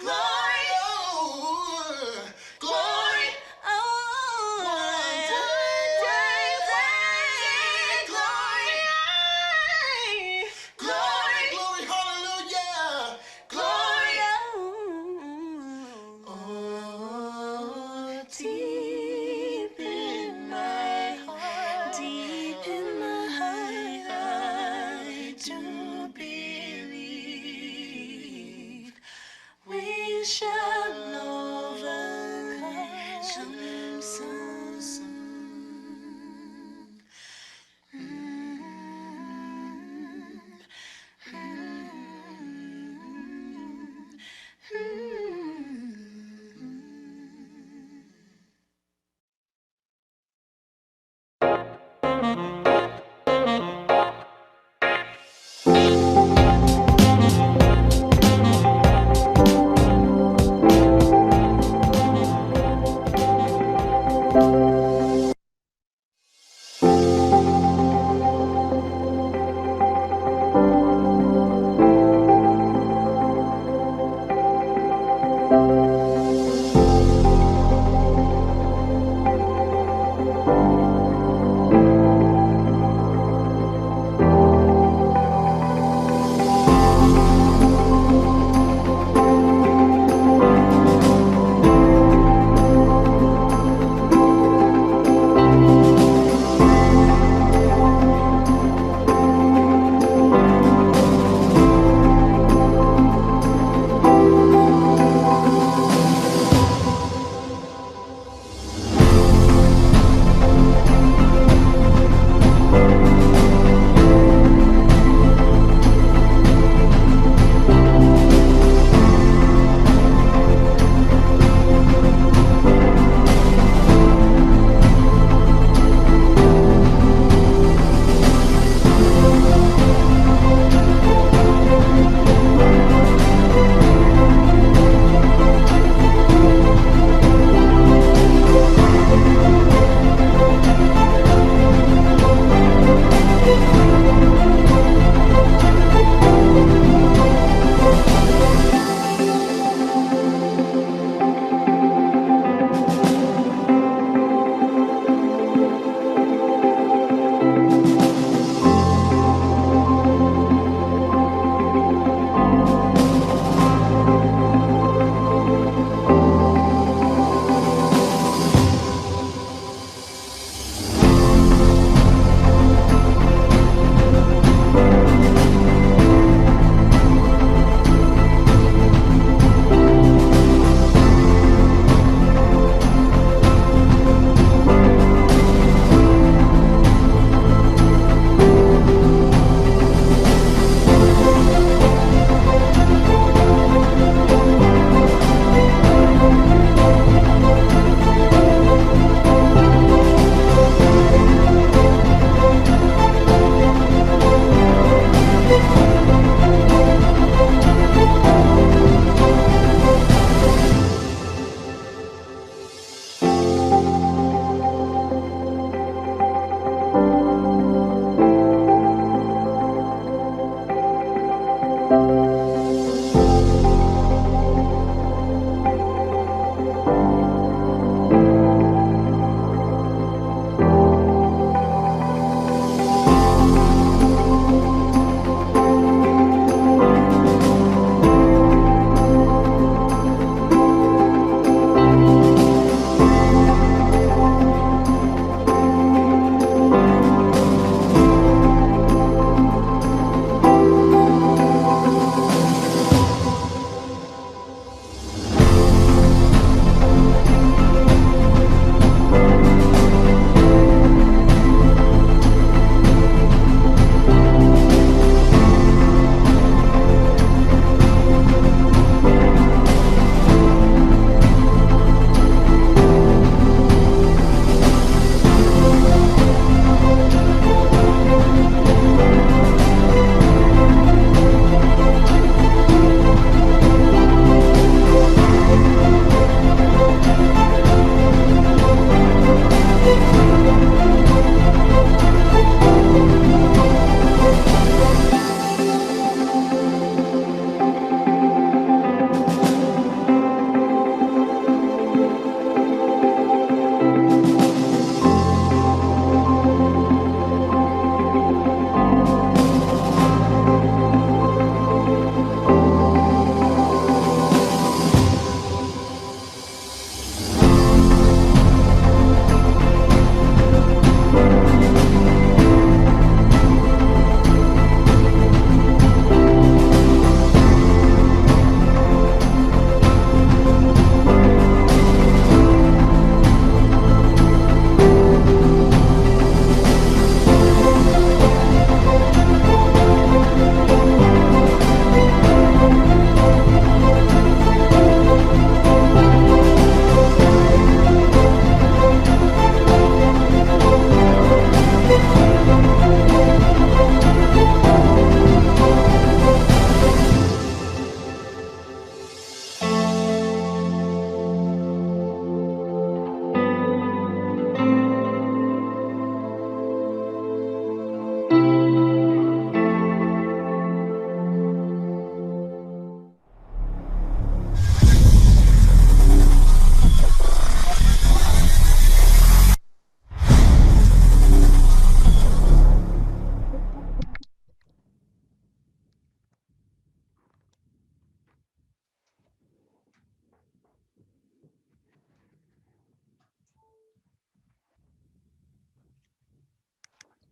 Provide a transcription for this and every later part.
Glory,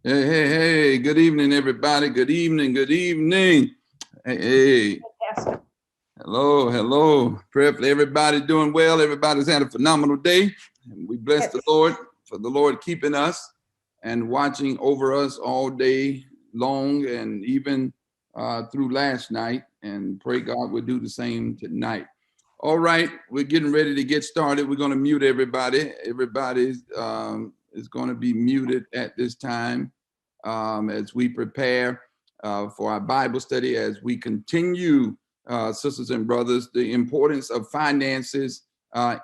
Hey, hey, hey, good evening, everybody. Good evening, good evening. Hey, hey. Hello, hello. Prayerfully, everybody doing well. Everybody's had a phenomenal day. And we bless the Lord for the Lord keeping us and watching over us all day long and even through last night. And pray God will do the same tonight. All right, we're getting ready to get started. We're going to mute everybody. Everybody is going to be muted at this time as we prepare for our Bible study, as we continue, sisters and brothers, the importance of finances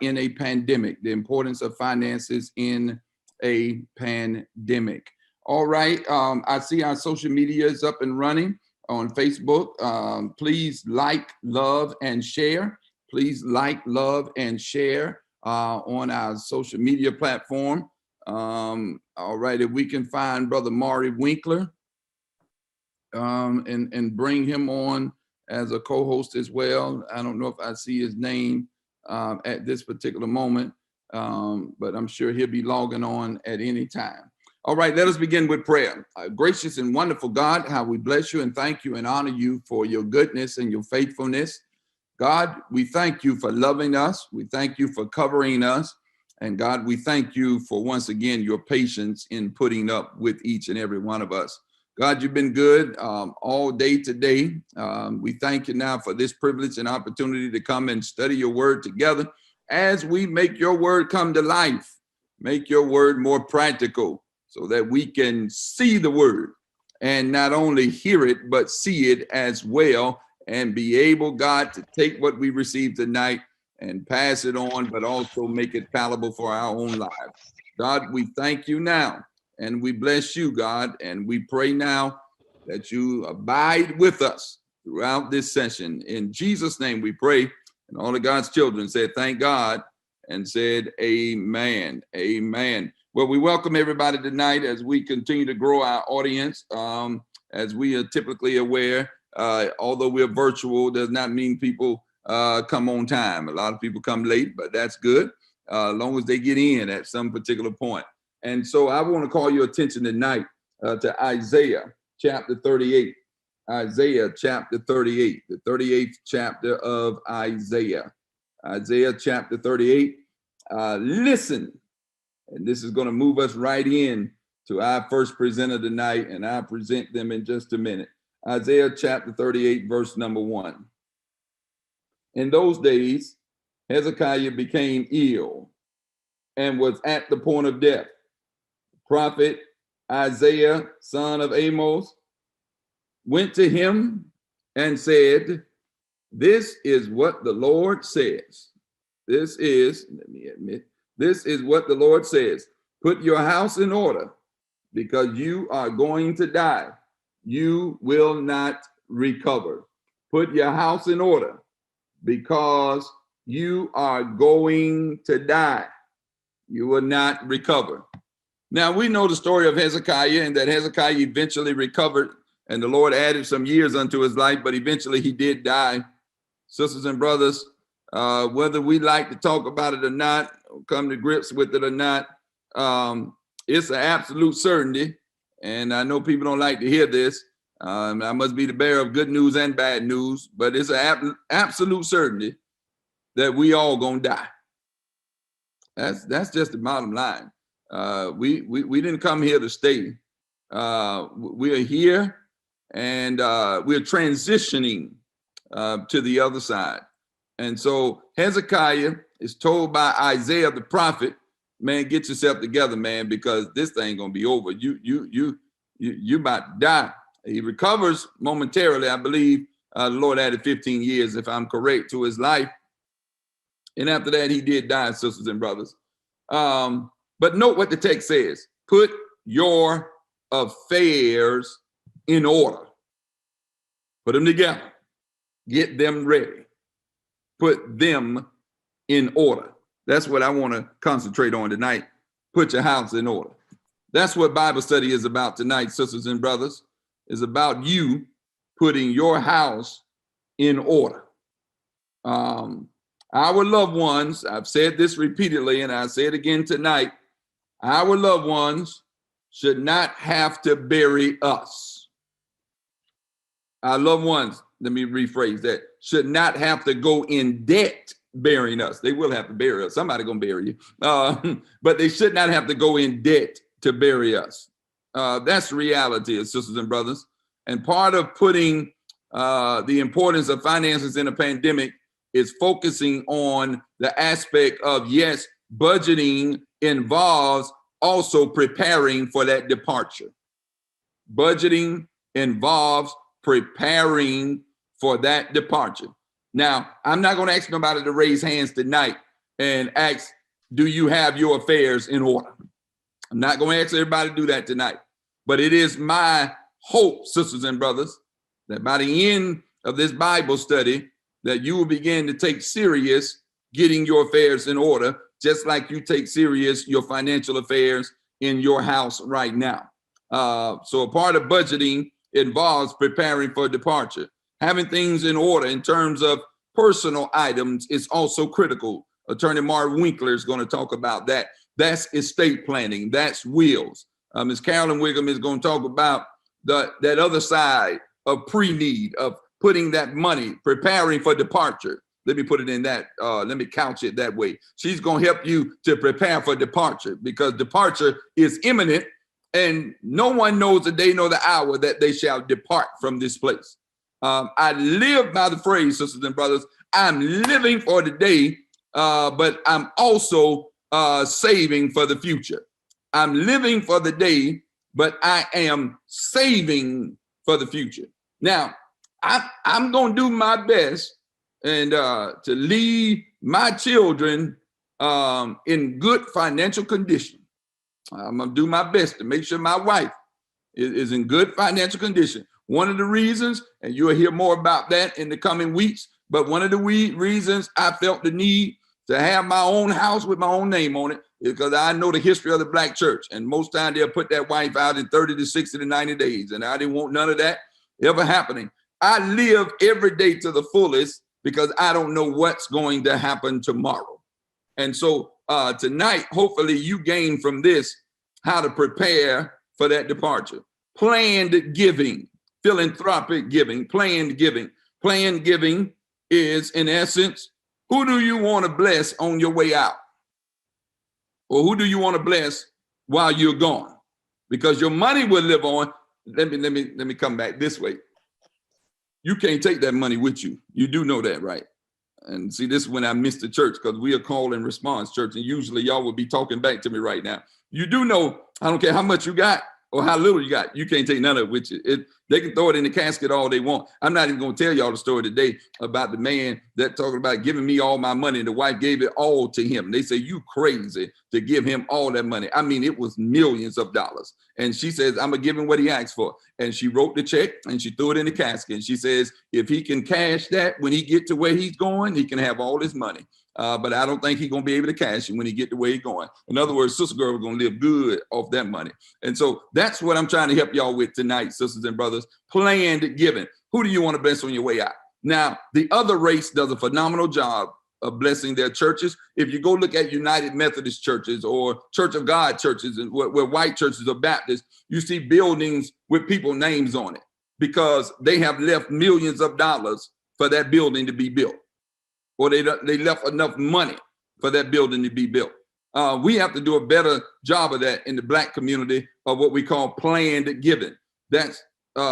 in a pandemic, the importance of finances in a pandemic. All right, I see our social media is up and running on Facebook. Please like, love, and share. Please like, love, and share on our social media platform. All right, if we can find Brother Maury Winkler and bring him on as a co-host as well. I don't know if I see his name at this particular moment, but I'm sure he'll be logging on at any time. All right, let us begin with prayer. Gracious and wonderful God, how we bless you and thank you and honor you for your goodness and your faithfulness. God, we thank you for loving us. We thank you for covering us. And God, we thank you for once again your patience in putting up with each and every one of us. God, you've been good all day today. We thank you now for this privilege and opportunity to come and study your word together as we make your word come to life. Make your word more practical so that we can see the word and not only hear it, but see it as well and be able, God, to take what we received tonight and pass it on, but also make it palatable for our own lives. God, we thank you now and we bless you, God, and we pray now that you abide with us throughout this session. In Jesus' name we pray, and all of God's children said, thank God, and said, amen, amen. Well, we welcome everybody tonight as we continue to grow our audience. As we are typically aware, although we're virtual, does not mean people come on time. A lot of people come late, but that's good, as long as they get in at some particular point. And so I want to call your attention tonight to Isaiah chapter 38. Isaiah chapter 38, the 38th chapter of Isaiah. Isaiah chapter 38. Listen, and this is going to move us right in to our first presenter tonight, and I'll present them in just a minute. Isaiah chapter 38, verse number 1. In those days, Hezekiah became ill and was at the point of death. Prophet Isaiah, son of Amos, went to him and said, this is what the Lord says. This is what the Lord says. Put your house in order because you are going to die. You will not recover. Put your house in order because you are going to die. You will not recover. Now, we know the story of Hezekiah and that Hezekiah eventually recovered and the Lord added some years unto his life, but eventually he did die. Sisters and brothers, whether we like to talk about it or not, come to grips with it or not, it's an absolute certainty. And I know people don't like to hear this. I must be the bearer of good news and bad news, but it's an absolute certainty that we all gonna die. That's just the bottom line. We didn't come here to stay. We are here and we're transitioning to the other side. And so Hezekiah is told by Isaiah the prophet, man, get yourself together, man, because this thing gonna be over. You about to die. He recovers momentarily. I believe the Lord added 15 years, if I'm correct, to his life. And after that, he did die, sisters and brothers. But note what the text says. Put your affairs in order. Put them together. Get them ready. Put them in order. That's what I want to concentrate on tonight. Put your house in order. That's what Bible study is about tonight, sisters and brothers. It's about you putting your house in order. Our loved ones, I've said this repeatedly and I'll say it again tonight, our loved ones should not have to bury us. Our loved ones, let me rephrase that, should not have to go in debt burying us. They will have to bury us. Somebody gonna bury you. But they should not have to go in debt to bury us. That's the reality, sisters and brothers. And part of putting the importance of finances in a pandemic is focusing on the aspect of, yes, budgeting involves also preparing for that departure. Budgeting involves preparing for that departure. Now, I'm not going to ask nobody to raise hands tonight and ask, do you have your affairs in order? I'm not going to ask everybody to do that tonight. But it is my hope, sisters and brothers, that by the end of this Bible study, that you will begin to take serious getting your affairs in order, just like you take serious your financial affairs in your house right now. So a part of budgeting involves preparing for departure. Having things in order in terms of personal items is also critical. Attorney Mark Winkler is going to talk about that. That's estate planning. That's wills. Ms. Carolyn Wiggum is going to talk about that other side of pre-need, of putting that money, preparing for departure. Let me put it in that, let me couch it that way. She's going to help you to prepare for departure, because departure is imminent and no one knows the day nor the hour that they shall depart from this place. I live by the phrase, sisters and brothers, I'm living for the day, but I'm also saving for the future. I'm living for the day, but I am saving for the future. Now, I'm going to do my best and to leave my children in good financial condition. I'm going to do my best to make sure my wife is in good financial condition. One of the reasons, and you'll hear more about that in the coming weeks, but one of the reasons I felt the need to have my own house with my own name on it is because I know the history of the Black church. And most times they'll put that wife out in 30 to 60 to 90 days. And I didn't want none of that ever happening. I live every day to the fullest because I don't know what's going to happen tomorrow. And so tonight, hopefully you gain from this how to prepare for that departure. Planned giving, philanthropic giving, planned giving. Planned giving is, in essence, who do you want to bless on your way out? Or who do you want to bless while you're gone? Because your money will live on. Let me come back this way. You can't take that money with you. You do know that, right? And see, this is when I miss the church, because we are call and response church, and usually y'all will be talking back to me right now. You do know, I don't care how much you got or how little you got, you can't take none of it with you. They can throw it in the casket all they want. I'm not even going to tell y'all the story today about the man that talking about giving me all my money, and the wife gave it all to him. They say, you crazy to give him all that money. I mean, it was millions of dollars. And she says, I'm going to give him what he asked for. And she wrote the check and she threw it in the casket. And she says, if he can cash that when he get to where he's going, he can have all his money. But I don't think he's going to be able to cash it when he get to where he's going. In other words, sister girl is going to live good off that money. And so that's what I'm trying to help y'all with tonight, sisters and brothers. Planned giving. Who do you want to bless on your way out? Now, the other race does a phenomenal job of blessing their churches. If you go look at United Methodist churches or Church of God churches, and where white churches are Baptist, you see buildings with people's names on it because they have left millions of dollars for that building to be built. Or they left enough money for that building to be built. We have to do a better job of that in the Black community, of what we call planned giving. That's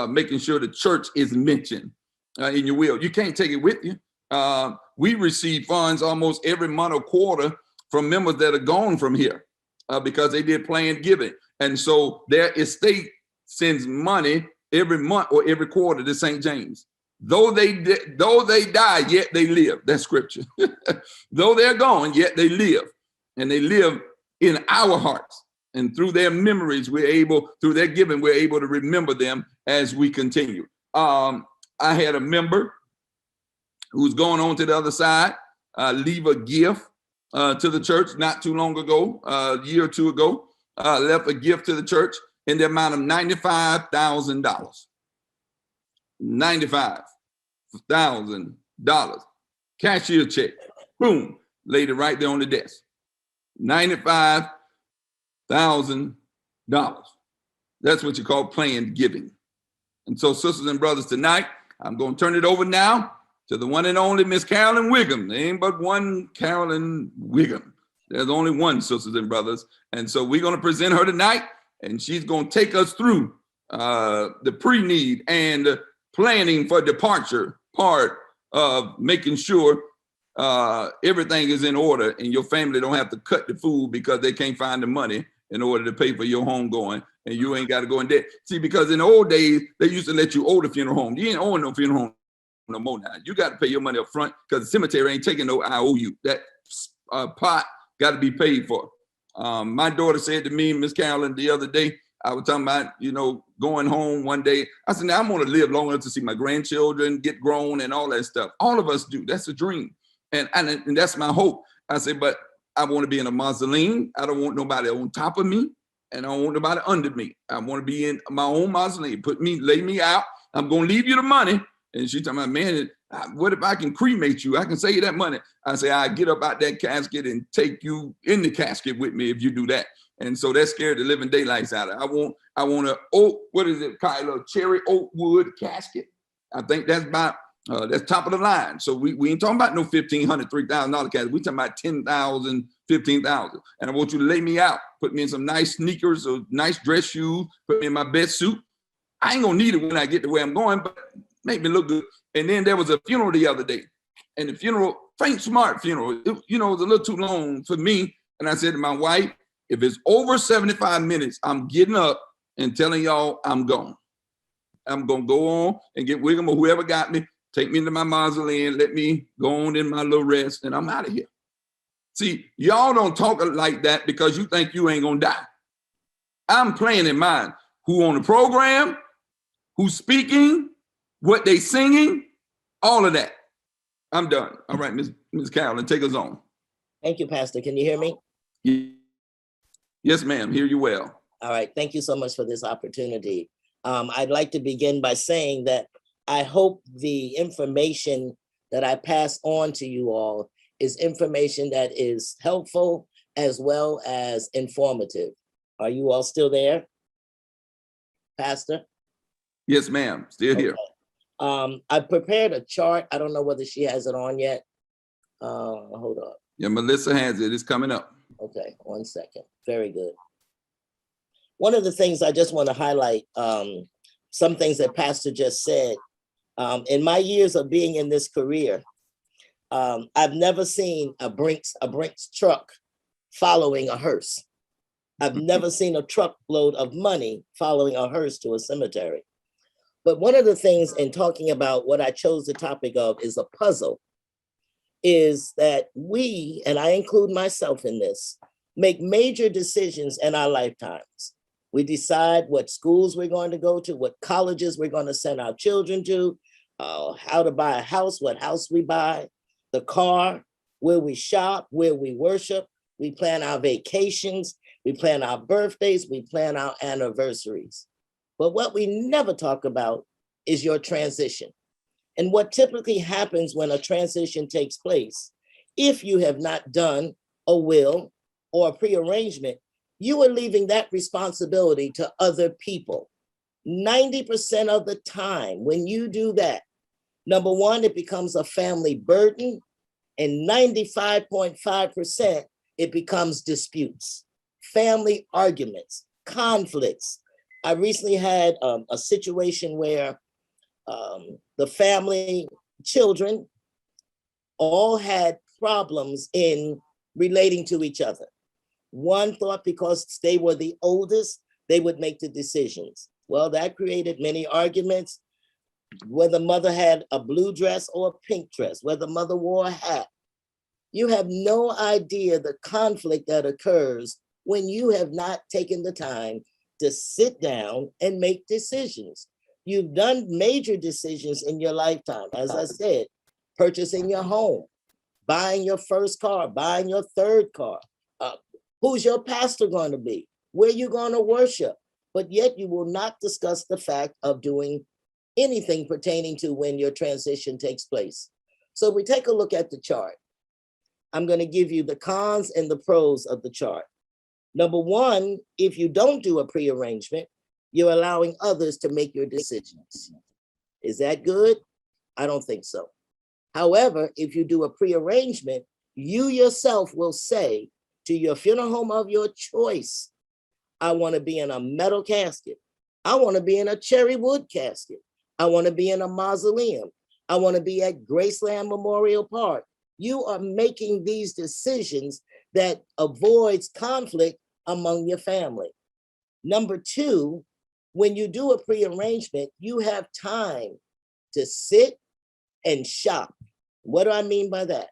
making sure the church is mentioned in your will. You can't take it with you. We receive funds almost every month or quarter from members that are gone from here because they did planned giving. And so their estate sends money every month or every quarter to St. James. Though they die, yet they live. That's scripture. Though they're gone, yet they live. And they live in our hearts. And through their memories, through their giving, we're able to remember them as we continue. I had a member who's going on to the other side, leave a gift to the church not too long ago, a year or two ago, left a gift to the church in the amount of $95,000. $95,000. Cashier check. Boom. Laid it right there on the desk. $95,000. That's what you call planned giving. And so, sisters and brothers, tonight, I'm going to turn it over now to the one and only Miss Carolyn Wiggum. There ain't but one Carolyn Wiggum. There's only one, sisters and brothers. And so we're going to present her tonight, and she's going to take us through the pre-need and planning for departure part of making sure everything is in order and your family don't have to cut the food because they can't find the money in order to pay for your home going, and you ain't got to go in debt. See, because in the old days, they used to let you owe the funeral home. You ain't owing no funeral home no more now. You got to pay your money up front because the cemetery ain't taking no IOU. That pot got to be paid for. My daughter said to me, Miss Carolyn, the other day, I was talking about, going home one day. I said, now I'm going to live long enough to see my grandchildren get grown and all that stuff. All of us do. That's a dream. And that's my hope. I said, but I want to be in a mausoleum. I don't want nobody on top of me, and I don't want nobody under me. I want to be in my own mausoleum. Lay me out. I'm going to leave you the money. And she talking about, man, what if I can cremate you? I can save you that money. I say, I get up out that casket and take you in the casket with me if you do that. And so that scared the living daylights out of it. I want a oak, what is it, Kyla? Cherry oak wood casket. I think that's about, that's top of the line. So we ain't talking about no $1,500, $3,000 casket. We talking about $10,000, $15,000. And I want you to lay me out, put me in some nice sneakers or nice dress shoes, put me in my best suit. I ain't gonna need it when I get to where I'm going, but make me look good. And then there was a funeral the other day, and the funeral, Frank Smart funeral, it was a little too long for me. And I said to my wife, if it's over 75 minutes, I'm getting up and telling y'all I'm gone. I'm gonna go on and get Wiggum or whoever got me, take me into my mausoleum, let me go on in my little rest, and I'm out of here. See, y'all don't talk like that because you think you ain't gonna die. I'm playing in mind who on the program, who's speaking, what they singing, all of that. I'm done. All right, Ms. Carolyn, take us on. Thank you, Pastor. Can you hear me? Yes, ma'am. Hear you well. All right. Thank you so much for this opportunity. I'd like to begin by saying that I hope the information that I pass on to you all is information that is helpful as well as informative. Are you all still there, Pastor? Yes, ma'am. Still here. I prepared a chart. I don't know whether she has it on yet. Hold on. Yeah, Melissa has it. It's coming up. Okay, 1 second. Very good. One of the things I just want to highlight, some things that Pastor just said. In my years of being in this career, I've never seen a Brinks truck following a hearse. I've never seen a truckload of money following a hearse to a cemetery. But one of the things in talking about what I chose the topic of is a puzzle, is that we, and I include myself in this, make major decisions in our lifetimes. We decide what schools we're going to go to, what colleges we're going to send our children to, how to buy a house, what house we buy, the car, where we shop, where we worship. We plan our vacations, we plan our birthdays, we plan our anniversaries. But what we never talk about is your transition. And what typically happens when a transition takes place, if you have not done a will or a prearrangement, you are leaving that responsibility to other people. 90% of the time when you do that, number one, it becomes a family burden, and 95.5%, it becomes disputes, family arguments, conflicts. I recently had a situation where the family children all had problems in relating to each other. One thought because they were the oldest, they would make the decisions. Well, that created many arguments, whether mother had a blue dress or a pink dress, whether mother wore a hat. You have no idea the conflict that occurs when you have not taken the time to sit down and make decisions. You've done major decisions in your lifetime. As I said, purchasing your home, buying your first car, buying your third car. Who's your pastor going to be? Where you going to worship? But yet you will not discuss the fact of doing anything pertaining to when your transition takes place. So we take a look at the chart. I'm going to give you the cons and the pros of the chart. Number one, if you don't do a prearrangement, You're allowing others to make your decisions. Is that good? I don't think so. However, if you do a pre-arrangement, you yourself will say to your funeral home of your choice, I want to be in a metal casket. I want to be in a cherry wood casket. I want to be in a mausoleum. I want to be at Graceland Memorial Park. You are making these decisions that avoids conflict among your family. Number two, when you do a pre-arrangement, you have time to sit and shop. What do I mean by that?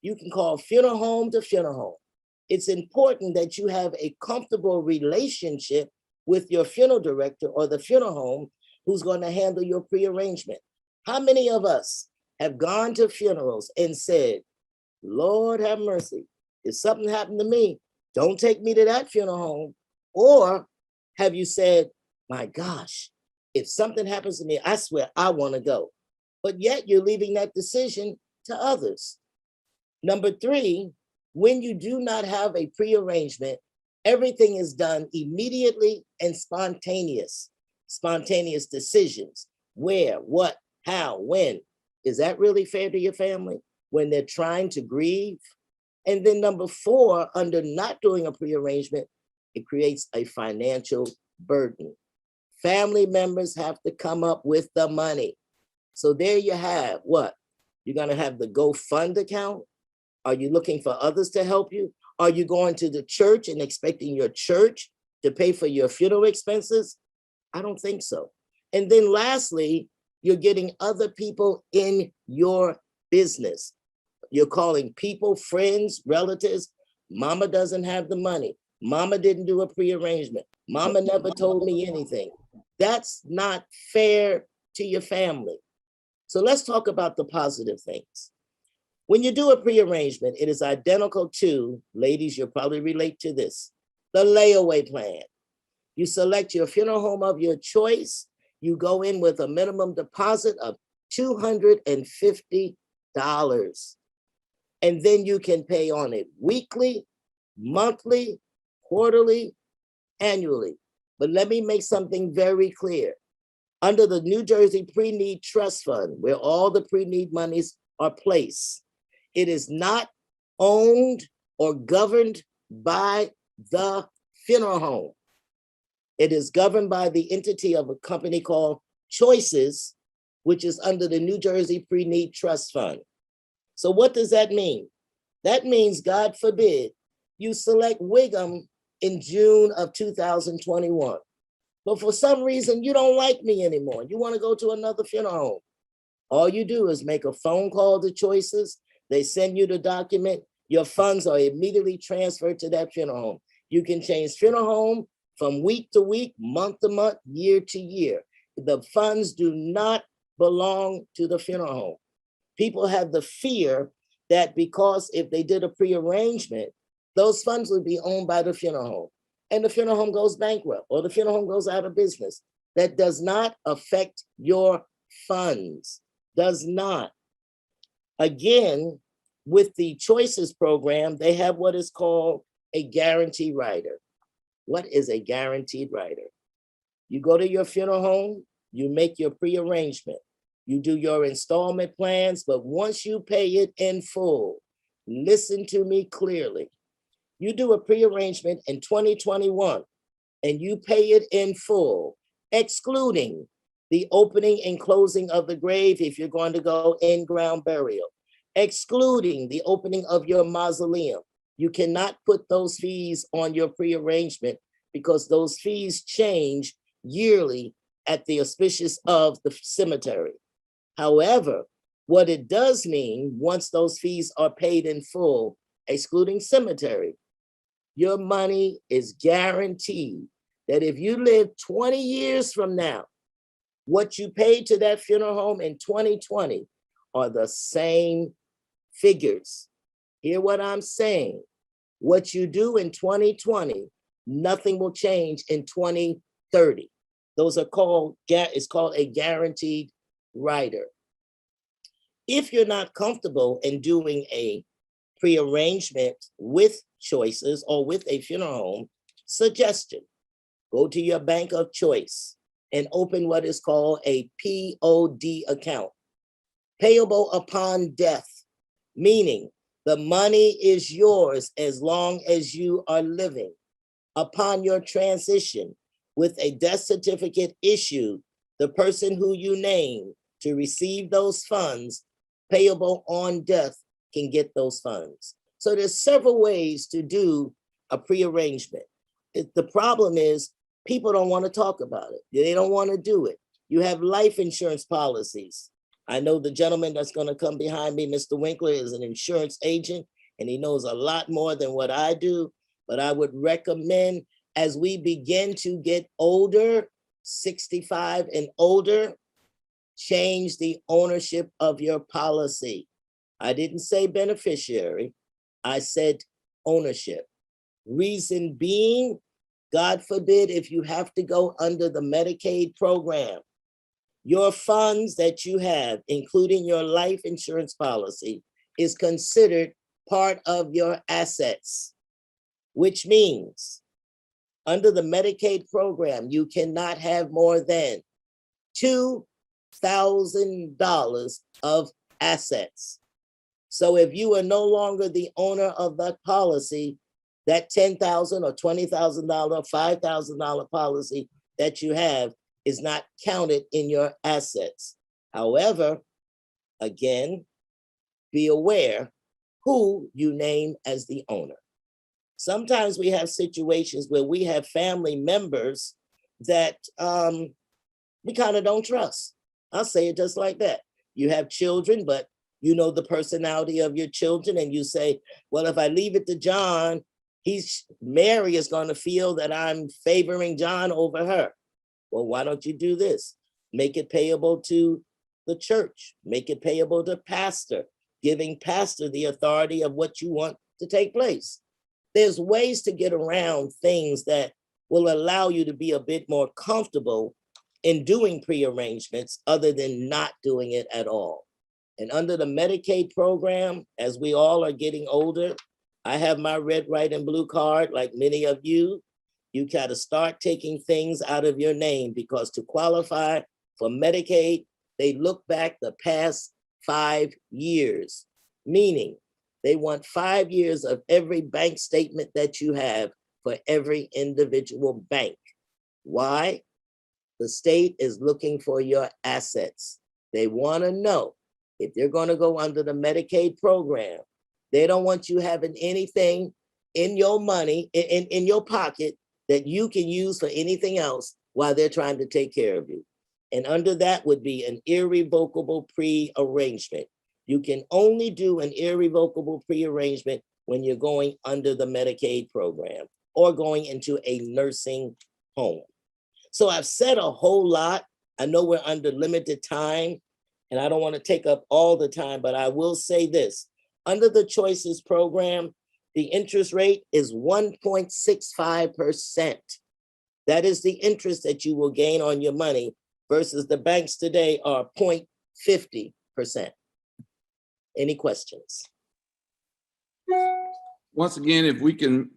You can call funeral home to funeral home. It's important that you have a comfortable relationship with your funeral director or the funeral home who's going to handle your pre-arrangement. How many of us have gone to funerals and said, Lord have mercy, if something happened to me, don't take me to that funeral home? Or have you said, my gosh, if something happens to me, I swear I want to go. But yet you're leaving that decision to others. Number three, when you do not have a pre-arrangement, everything is done immediately and spontaneous decisions. Where, what, how, when. Is that really fair to your family when they're trying to grieve? And then number four, under not doing a pre-arrangement, it creates a financial burden. Family members have to come up with the money. So there you have what? You're going to have the GoFund account. Are you looking for others to help you? Are you going to the church and expecting your church to pay for your funeral expenses? I don't think so. And then lastly, you're getting other people in your business. You're calling people, friends, relatives. Mama doesn't have the money. Mama didn't do a pre-arrangement. Mama never told me anything. That's not fair to your family. So let's talk about the positive things. When you do a pre-arrangement, it is identical to, ladies, you'll probably relate to this, the layaway plan. You select your funeral home of your choice. You go in with a minimum deposit of $250. And then you can pay on it weekly, monthly, quarterly, annually. But let me make something very clear. Under the New Jersey Pre-Need Trust Fund, where all the pre-need monies are placed, it is not owned or governed by the funeral home. It is governed by the entity of a company called Choices, which is under the New Jersey Pre-Need Trust Fund. So what does that mean? That means, God forbid, you select Wigham in June of 2021. But for some reason, you don't like me anymore. You want to go to another funeral home. All you do is make a phone call to Choices. They send you the document. Your funds are immediately transferred to that funeral home. You can change funeral home from week to week, month to month, year to year. The funds do not belong to the funeral home. People have the fear that because if they did a pre-arrangement, those funds would be owned by the funeral home. And the funeral home goes bankrupt or the funeral home goes out of business. That does not affect your funds. Does not. Again, with the Choices program, they have what is called a guarantee rider. What is a guaranteed rider? You go to your funeral home, you make your pre-arrangement, you do your installment plans, but once you pay it in full, listen to me clearly. You do a pre-arrangement in 2021 and you pay it in full, excluding the opening and closing of the grave if you're going to go in-ground burial, excluding the opening of your mausoleum. You cannot put those fees on your pre-arrangement because those fees change yearly at the auspicious of the cemetery. However, what it does mean, once those fees are paid in full, excluding cemetery, your money is guaranteed that if you live 20 years from now, what you paid to that funeral home in 2020 are the same figures. Hear what I'm saying. What you do in 2020, nothing will change in 2030. Those are called, it's called a guaranteed rider. If you're not comfortable in doing a pre-arrangement with Choices or with a funeral home, suggestion, go to your bank of choice and open what is called a POD account, payable upon death, meaning the money is yours as long as you are living. Upon your transition, with a death certificate issued, the person who you name to receive those funds, payable on death, can get those funds. So there's several ways to do a prearrangement. The problem is people don't want to talk about it. They don't want to do it. You have life insurance policies. I know the gentleman that's going to come behind me, Mr. Winkler, is an insurance agent, and he knows a lot more than what I do. But I would recommend, as we begin to get older, 65 and older, change the ownership of your policy. I didn't say beneficiary, I said ownership. Reason being, God forbid, if you have to go under the Medicaid program, your funds that you have, including your life insurance policy, is considered part of your assets, which means under the Medicaid program, you cannot have more than $2,000 of assets. So if you are no longer the owner of that policy, that $10,000 or $20,000, $5,000 policy that you have is not counted in your assets. However, again, be aware who you name as the owner. Sometimes we have situations where we have family members that we kind of don't trust. I'll say it just like that. You have children, but you know the personality of your children, and you say, well, if I leave it to John, Mary is going to feel that I'm favoring John over her. Well, why don't you do this? Make it payable to the church. Make it payable to pastor, giving pastor the authority of what you want to take place. There's ways to get around things that will allow you to be a bit more comfortable in doing prearrangements other than not doing it at all. And under the Medicaid program, as we all are getting older, I have my red, white, and blue card, like many of you. You got to start taking things out of your name, because to qualify for Medicaid, they look back the past 5 years, meaning they want 5 years of every bank statement that you have for every individual bank. Why? The state is looking for your assets. They want to know if you're going to go under the Medicaid program. They don't want you having anything in your money, in your pocket, that you can use for anything else while they're trying to take care of you. And under that would be an irrevocable prearrangement. You can only do an irrevocable prearrangement when you're going under the Medicaid program or going into a nursing home. So I've said a whole lot. I know we're under limited time, and I don't want to take up all the time, but I will say this. Under the Choices program, the interest rate is 1.65%. That is the interest that you will gain on your money, versus the banks today are 0.50%. Any questions? Once again, if we can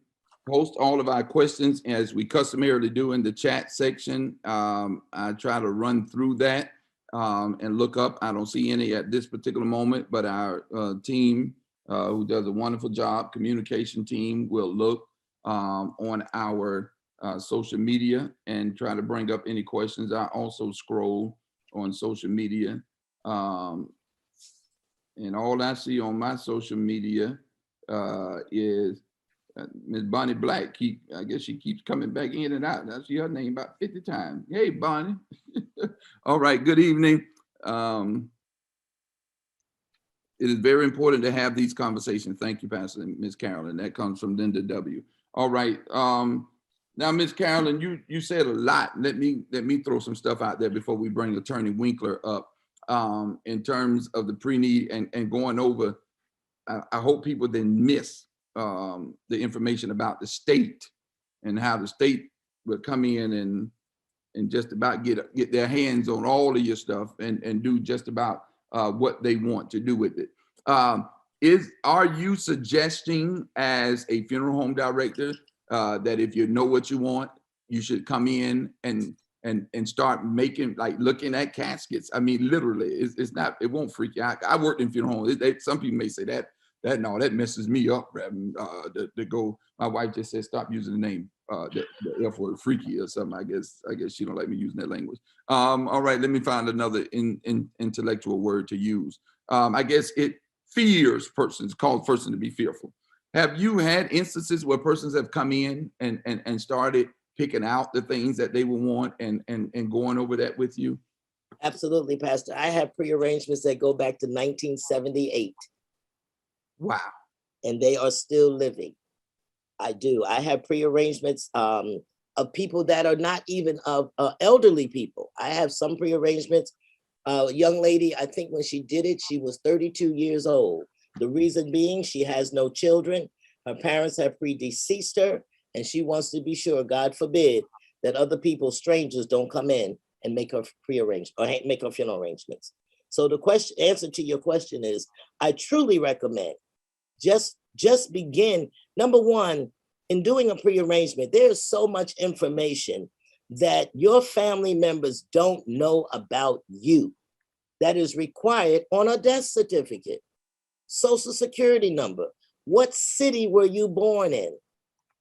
post all of our questions as we customarily do in the chat section, I try to run through that and look up. I don't see any at this particular moment, but our team, who does a wonderful job, communication team, will look on our social media and try to bring up any questions. I also scroll on social media, and all I see on my social media is Miss Bonnie Black. I guess she keeps coming back in and out. I see her name about 50 times. Hey, Bonnie. All right, good evening. It is very important to have these conversations. Thank you, Pastor and Ms. Carolyn. That comes from Linda W. All right. Now, Ms. Carolyn, you said a lot. Let me throw some stuff out there before we bring Attorney Winkler up in terms of the pre-need and going over. I hope people didn't miss the information about the state and how the state will come in and just about get their hands on all of your stuff and do just about what they want to do with it. Are you suggesting as a funeral home director that if you know what you want, you should come in and start making, like, looking at caskets. I mean, literally, it's not, it won't freak you out. I worked in funeral homes. Some people may say that messes me up, to go. My wife just said, stop using the name, the F word, freaky or something. I guess she don't like me using that language. All right, let me find another intellectual word to use. I guess it fears persons, cause person to be fearful. Have you had instances where persons have come in and started picking out the things that they will want and going over that with you? Absolutely, Pastor. I have pre-arrangements that go back to 1978. Wow. And they are still living. I do. I have pre-arrangements of people that are not even of elderly people. I have some pre-arrangements. A young lady, I think when she did it, she was 32 years old. The reason being, she has no children. Her parents have predeceased her, and she wants to be sure, God forbid, that other people, strangers, don't come in and make her pre-arranged or make her funeral arrangements. So the answer to your question is, I truly recommend just begin. Number one, in doing a pre-arrangement, there's so much information that your family members don't know about you that is required on a death certificate. Social security number. What city were you born in?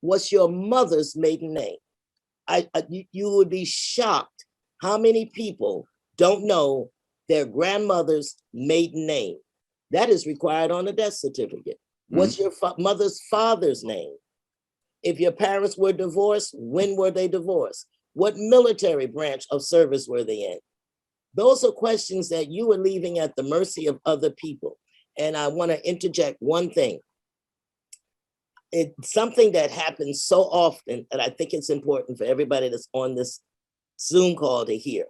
What's your mother's maiden name? You would be shocked how many people don't know their grandmother's maiden name. That is required on a death certificate. What's your mother's father's name? If your parents were divorced, when were they divorced? What military branch of service were they in? Those are questions that you are leaving at the mercy of other people. And I want to interject one thing. It's something that happens so often, and I think it's important for everybody that's on this Zoom call to hear.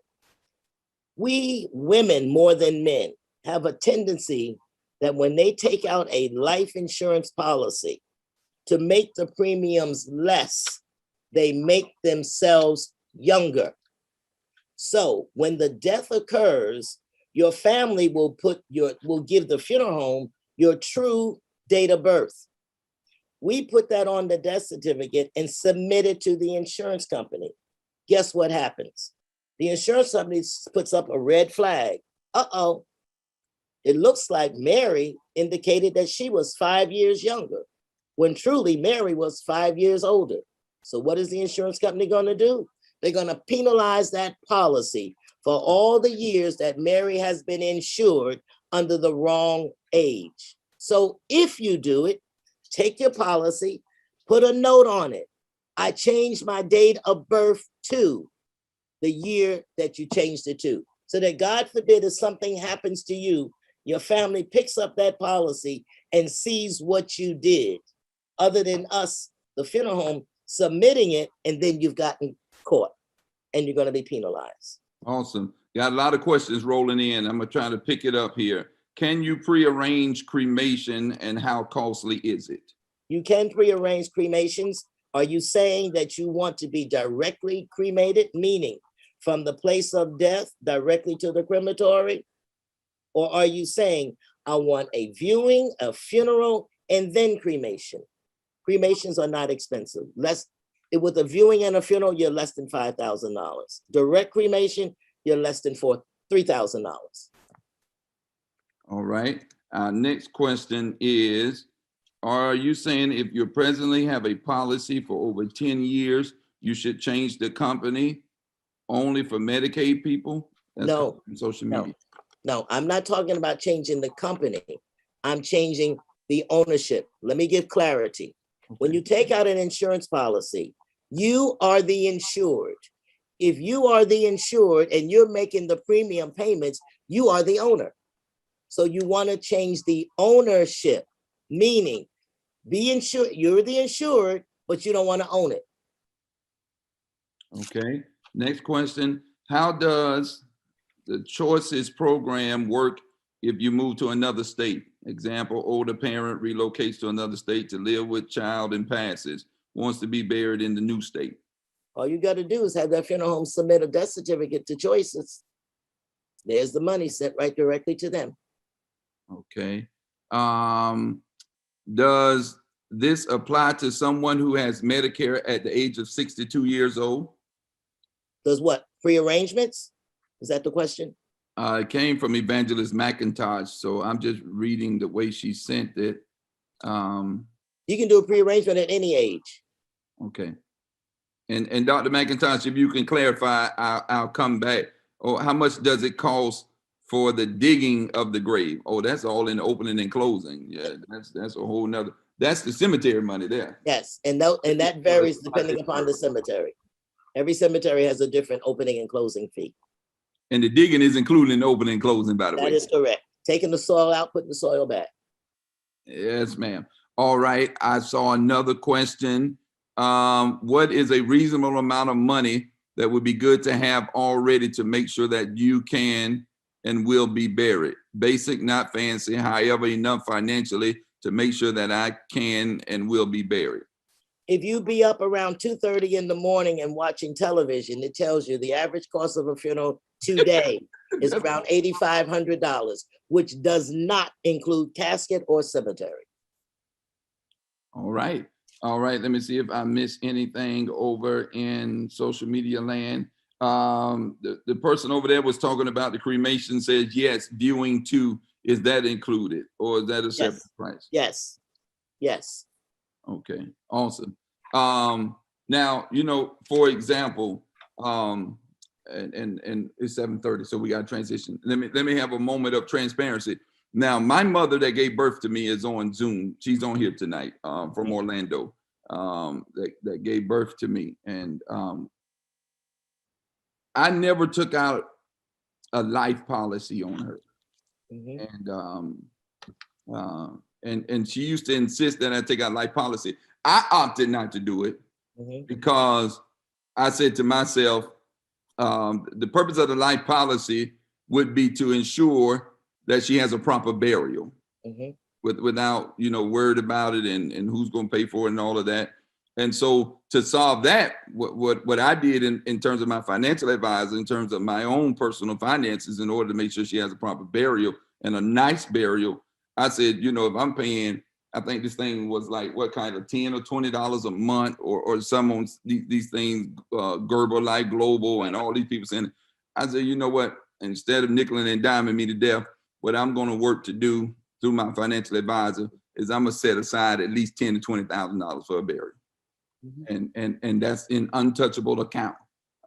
We women, more than men, have a tendency that when they take out a life insurance policy to make the premiums less, they make themselves younger. So when the death occurs, your family will give the funeral home your true date of birth. We put that on the death certificate and submit it to the insurance company. Guess what happens? The insurance company puts up a red flag. Uh-oh. It looks like Mary indicated that she was 5 years younger, when truly Mary was 5 years older. So what is the insurance company going to do? They're going to penalize that policy for all the years that Mary has been insured under the wrong age. So if you do it, take your policy, put a note on it. I changed my date of birth to the year that you changed it to, so that God forbid if something happens to you, your family picks up that policy and sees what you did, other than us, the funeral home, submitting it, and then you've gotten caught and you're going to be penalized. Awesome. Got a lot of questions rolling in. I'm going to try to pick it up here. Can you prearrange cremation, and how costly is it? You can prearrange cremations. Are you saying that you want to be directly cremated, meaning from the place of death directly to the crematory? Or are you saying, I want a viewing, a funeral, and then cremation? Cremations are not expensive. With a viewing and a funeral, you're less than $5,000. Direct cremation, you're less than $3,000. All right. Next question is, are you saying if you presently have a policy for over 10 years, you should change the company only for Medicaid people? That's No, social media. No, I'm not talking about changing the company. I'm changing the ownership. Let me give clarity. Okay. When you take out an insurance policy, you are the insured. If you are the insured and you're making the premium payments, you are the owner. So you want to change the ownership, meaning be insured. You're the insured, but you don't want to own it. Okay. Next question. How does the Choices program work if you move to another state? Example, older parent relocates to another state to live with child and passes, wants to be buried in the new state. All you got to do is have that funeral home submit a death certificate to Choices. There's the money sent right directly to them. Okay. Does this apply to someone who has Medicare at the age of 62 years old? Does what? Prearrangements? Is that the question? It came from Evangelist McIntosh, so I'm just reading the way she sent it. You can do a prearrangement at any age. Okay. And Dr. McIntosh, if you can clarify, I'll come back. Or how much does it cost for the digging of the grave? Oh, that's all in the opening and closing. Yeah, that's a whole nother. That's the cemetery money there. Yes, and that varies depending upon the cemetery. Every cemetery has a different opening and closing fee. And the digging is included in the opening and closing, by the way. That is correct. Taking the soil out, putting the soil back. Yes, ma'am. All right. I saw another question. What is a reasonable amount of money that would be good to have already to make sure that you can and will be buried? Basic, not fancy, however, enough financially to make sure that I can and will be buried. If you be up around 2:30 in the morning and watching television, it tells you the average cost of a funeral today is around $8,500, which does not include casket or cemetery. All right. All right. Let me see if I missed anything over in social media land. The person over there was talking about the cremation, says, yes, viewing too. Is that included or is that a separate price? Yes. Yes. Okay. Awesome. Now, for example, and it's 7:30, so we got to transition. Let me have a moment of transparency. Now, my mother that gave birth to me is on Zoom. She's on here tonight from Orlando. That gave birth to me, and I never took out a life policy on her. And she used to insist that I take out life policy. I opted not to do it because I said to myself, the purpose of the life policy would be to ensure that she has a proper burial without, worried about it and who's going to pay for it and all of that. And so to solve that, what I did in terms of my financial advisor, in terms of my own personal finances, in order to make sure she has a proper burial and a nice burial, I said, if I'm paying, I think this thing was like what kind of $10 or $20 a month or some on these things, Gerber Life Global and all these people saying, I said, you know what, instead of nickeling and diming me to death, what I'm going to work to do through my financial advisor is I'm going to set aside at least $10,000 to $20,000 for a burial. And that's in untouchable account.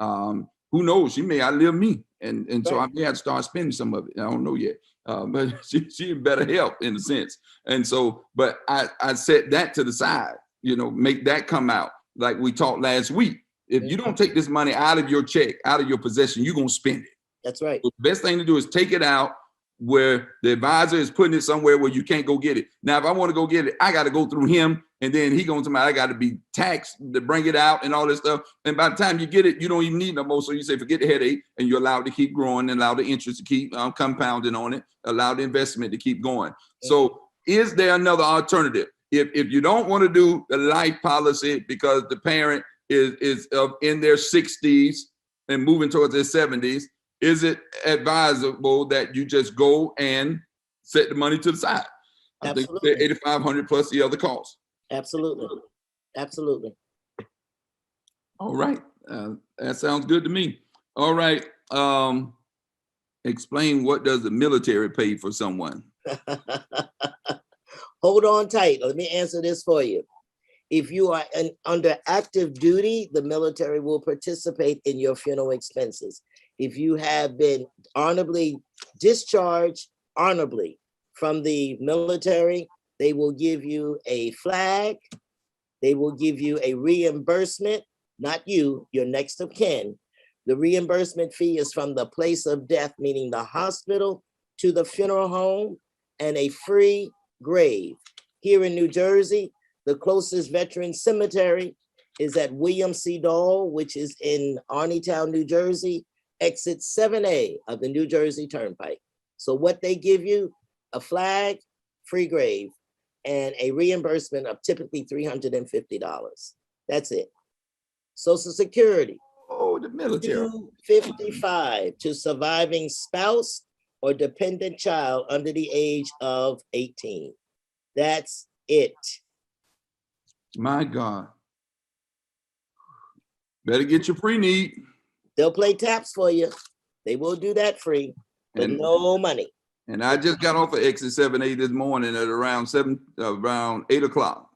Who knows? She may outlive me, and so I may have to start spending some of it. I don't know yet, but she in better health in a sense. And so, but I set that to the side. Make that come out like we talked last week. If you don't take this money out of your check, out of your possession, you're gonna spend it. That's right. So the best thing to do is take it out where the advisor is putting it somewhere where you can't go get it. Now, if I want to go get it, I got to go through him, and then he going to I got to be taxed to bring it out and all this stuff. And by the time you get it, you don't even need no more. So you say, forget the headache, and you're allowed to keep growing and allow the interest to keep compounding on it, allow the investment to keep going. So is there another alternative? If you don't want to do the life policy because the parent is in their 60s and moving towards their 70s, is it advisable that you just go and set the money to the side? Absolutely. I think $8,500 plus the other costs. Absolutely. Absolutely. All right. That sounds good to me. All right. Explain, what does the military pay for someone? Hold on tight. Let me answer this for you. If you are under active duty, the military will participate in your funeral expenses. If you have been honorably discharged from the military, they will give you a flag. They will give you a reimbursement, not you, your next of kin. The reimbursement fee is from the place of death, meaning the hospital, to the funeral home, and a free grave. Here in New Jersey, the closest veteran cemetery is at William C. Dole, which is in Arneytown, New Jersey, exit 7A of the New Jersey Turnpike. So what they give you, a flag, free grave, and a reimbursement of typically $350. That's it. Social Security. Oh, the military. $255 to surviving spouse or dependent child under the age of 18. That's it. My God. Better get your pre-need. They'll play taps for you. They will do that free, but no money. And I just got off of exit 7A this morning at around 8 o'clock.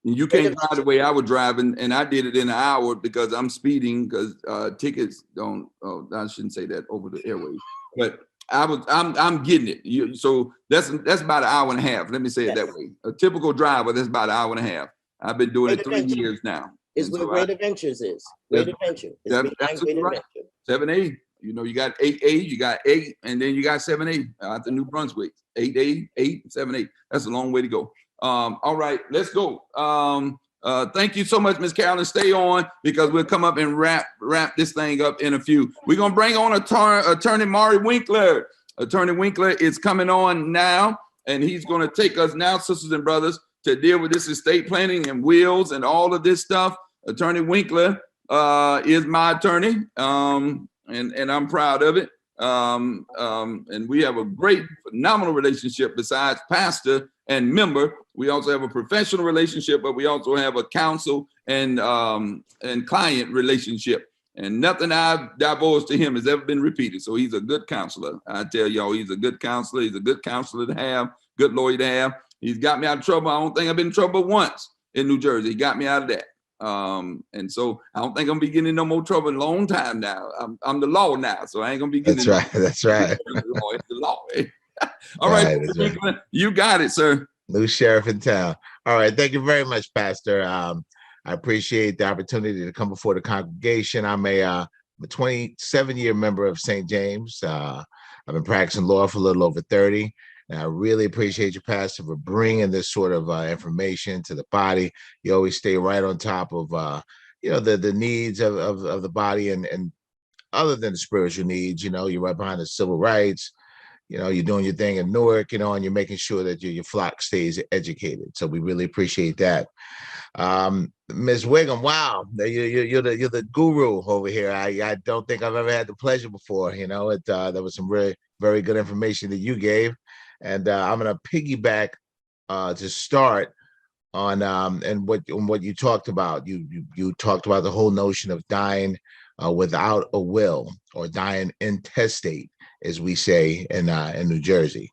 You can't drive the way I would drive, and I did it in an hour because I'm speeding because tickets don't. Oh, I shouldn't say that over the airwaves, but I'm getting it. So that's about an hour and a half. Let me say it that way. A typical driver, that's about an hour and a half. I've been doing it 3 years now. Is where Great Adventures is. Great Adventure. It's behind Great Adventure. 7A. You know, you got 8A, you got 8, and then you got 7A out the New Brunswick. 8A, 8, 7A. That's a long way to go. All right, let's go. Thank you so much, Ms. Carolyn. Stay on because we'll come up and wrap this thing up in a few. We're gonna bring on Attorney Maury Winkler. Attorney Winkler is coming on now, and he's gonna take us now, sisters and brothers, to deal with this estate planning and wills and all of this stuff. Attorney Winkler is my attorney, and I'm proud of it. And we have a great, phenomenal relationship besides pastor and member. We also have a professional relationship, but we also have a counsel and client relationship. And nothing I've divulged to him has ever been repeated. So he's a good counselor. I tell y'all, he's a good counselor. He's a good counselor to have, good lawyer to have. He's got me out of trouble. I don't think I've been in trouble once in New Jersey. He got me out of that. And so I don't think I'm gonna be getting in no more trouble in a long time now. I'm the law now, so I ain't gonna be getting. That's right. It's the law. All right, right. You got it, sir. New sheriff in town. All right, thank you very much, Pastor. I appreciate the opportunity to come before the congregation. I'm a 27-year member of St. James. I've been practicing law for a little over 30. And I really appreciate you, Pastor, for bringing this sort of information to the body. You always stay right on top of, the needs of the body and other than the spiritual needs. You're right behind the civil rights. You're doing your thing in Newark, and you're making sure that your flock stays educated. So we really appreciate that. Ms. Wiggum, wow, you're the guru over here. I don't think I've ever had the pleasure before. There was some very, very good information that you gave. And I'm going to piggyback to start on and what you talked about. You talked about the whole notion of dying without a will, or dying intestate, as we say in New Jersey.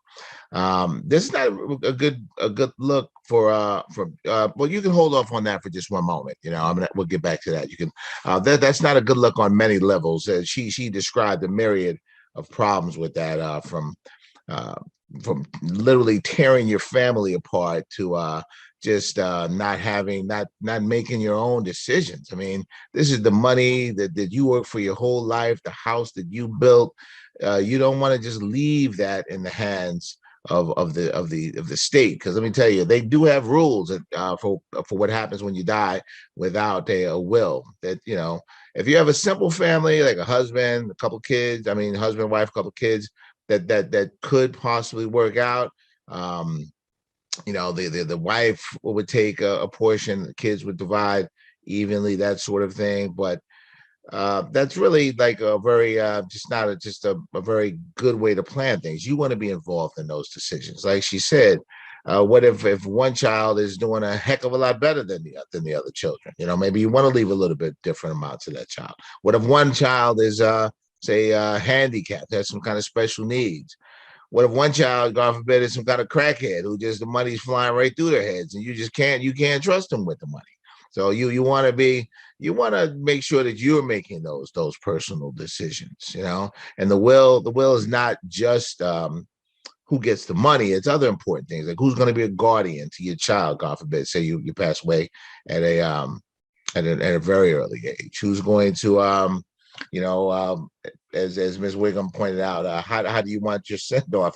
This is not a good look for well, you can hold off on that for just one moment. We'll get back to that. You can that's not a good look on many levels. She described a myriad of problems with that, from literally tearing your family apart to just not making your own decisions. I mean, this is the money that you work for your whole life, the house that you built. You don't want to just leave that in the hands of the state, because let me tell you, they do have rules for what happens when you die without a will. That if you have a simple family, like a husband, a couple kids, husband, wife, couple kids, that could possibly work out. The wife would take a portion, the kids would divide evenly, that sort of thing. But that's really like a very just a very good way to plan things. You want to be involved in those decisions. Like she said, what if one child is doing a heck of a lot better than the other children? Maybe you want to leave a little bit different amount to that child. What if one child is say handicapped, has some kind of special needs? What if one child, God forbid, is some kind of crackhead who just the money's flying right through their heads, and you can't trust them with the money? So you want to make sure that you're making those personal decisions, and the will is not just who gets the money. It's other important things, like who's going to be a guardian to your child, God forbid, say you pass away at a very early age. Who's going to as Ms. Wiggum pointed out, how do you want your send-off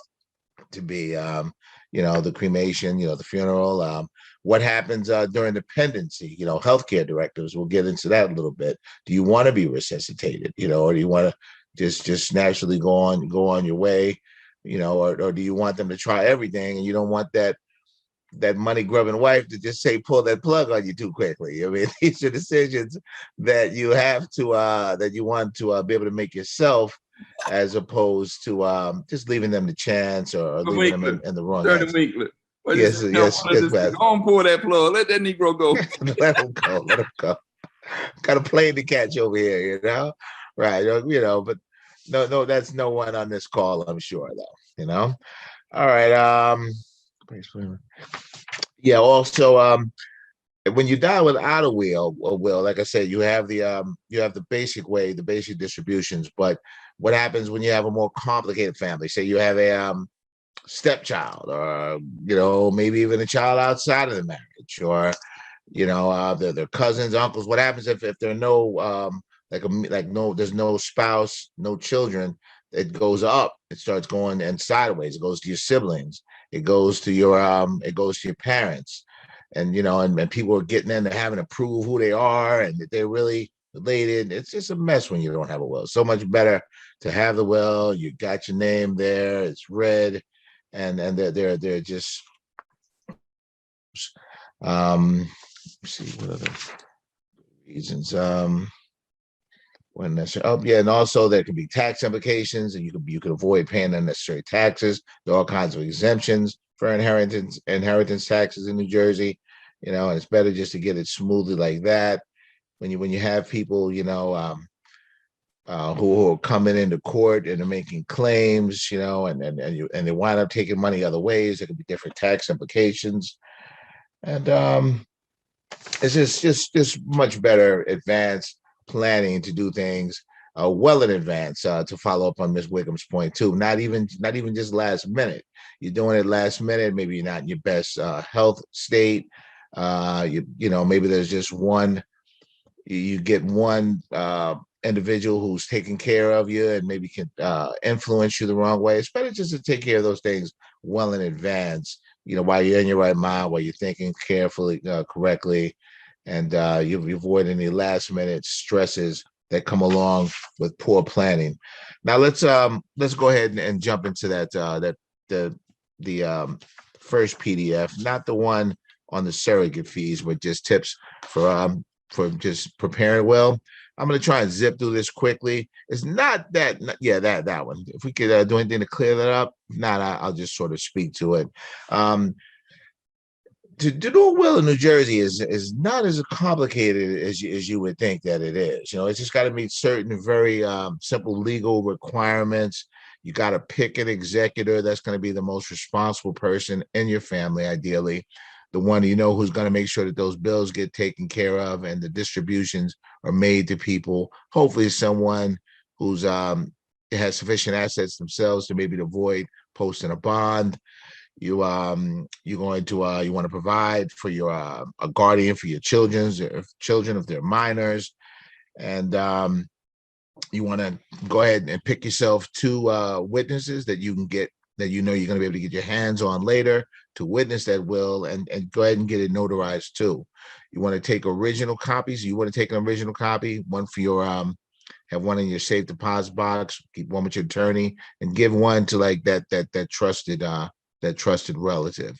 to be? The cremation, the funeral. What happens during dependency? Healthcare directives. We'll get into that a little bit. Do you want to be resuscitated? Or do you want to just naturally go on your way? Or do you want them to try everything, and you don't want that money grubbing wife to just say pull that plug on you too quickly? These are decisions that you have to that you want to be able to make yourself, as opposed to just leaving them to chance or leaving them in the wrong hands. What you say? Yes, No, yes, yes, go on, pull that plug. Let that Negro go. let him go. Let him go. Got a plane to catch over here, you know? Right. But no, that's no one on this call, I'm sure, though, All right. Yeah, also, when you die without a will, like I said, you have the basic way, the basic distributions. But what happens when you have a more complicated family? Say you have a stepchild, or maybe even a child outside of the marriage, or their cousins, uncles. What happens if there are no there's no spouse, no children? It goes up. It starts going and sideways. It goes to your siblings. It goes to your parents, and and people are getting in, they're having to prove who they are and that they're really related. It's just a mess when you don't have a will. So much better to have the will. You got your name there. It's read, and they're just let's see what other reasons. When necessary. Oh, yeah, and also there could be tax implications, and you could avoid paying unnecessary taxes. There are all kinds of exemptions for inheritance taxes in New Jersey. And it's better just to get it smoothly like that. When you have people, who are coming into court and are making claims, and they wind up taking money other ways, there could be different tax implications, and it's just much better advanced planning to do things well in advance, to follow up on Ms. Wigham's point too. Not even just last minute. You're doing it last minute. Maybe you're not in your best health state. Maybe there's just one. You get one individual who's taking care of you and maybe can influence you the wrong way. It's better just to take care of those things well in advance. While you're in your right mind, while you're thinking carefully, correctly, and you avoid any last minute stresses that come along with poor planning. Now let's go ahead and jump into the first PDF, not the one on the surrogate fees, but just tips for just preparing well. I'm going to try and zip through this quickly. It's not that one. If we could do anything to clear that up, if not, I'll just sort of speak to it. To do a will in New Jersey is not as complicated as you would think that it is. It's just got to meet certain very simple legal requirements. You got to pick an executor that's going to be the most responsible person in your family, ideally, the one who's going to make sure that those bills get taken care of and the distributions are made to people. Hopefully, someone who's has sufficient assets themselves to maybe avoid posting a bond. You want to provide for your a guardian for your children if they're minors, and you want to go ahead and pick yourself two witnesses that you can get, that you're going to be able to get your hands on later to witness that will, and go ahead and get it notarized too. You want to take original copies. You want to take an original copy, one for your have one in your safe deposit box, keep one with your attorney, and give one to like that trusted relative.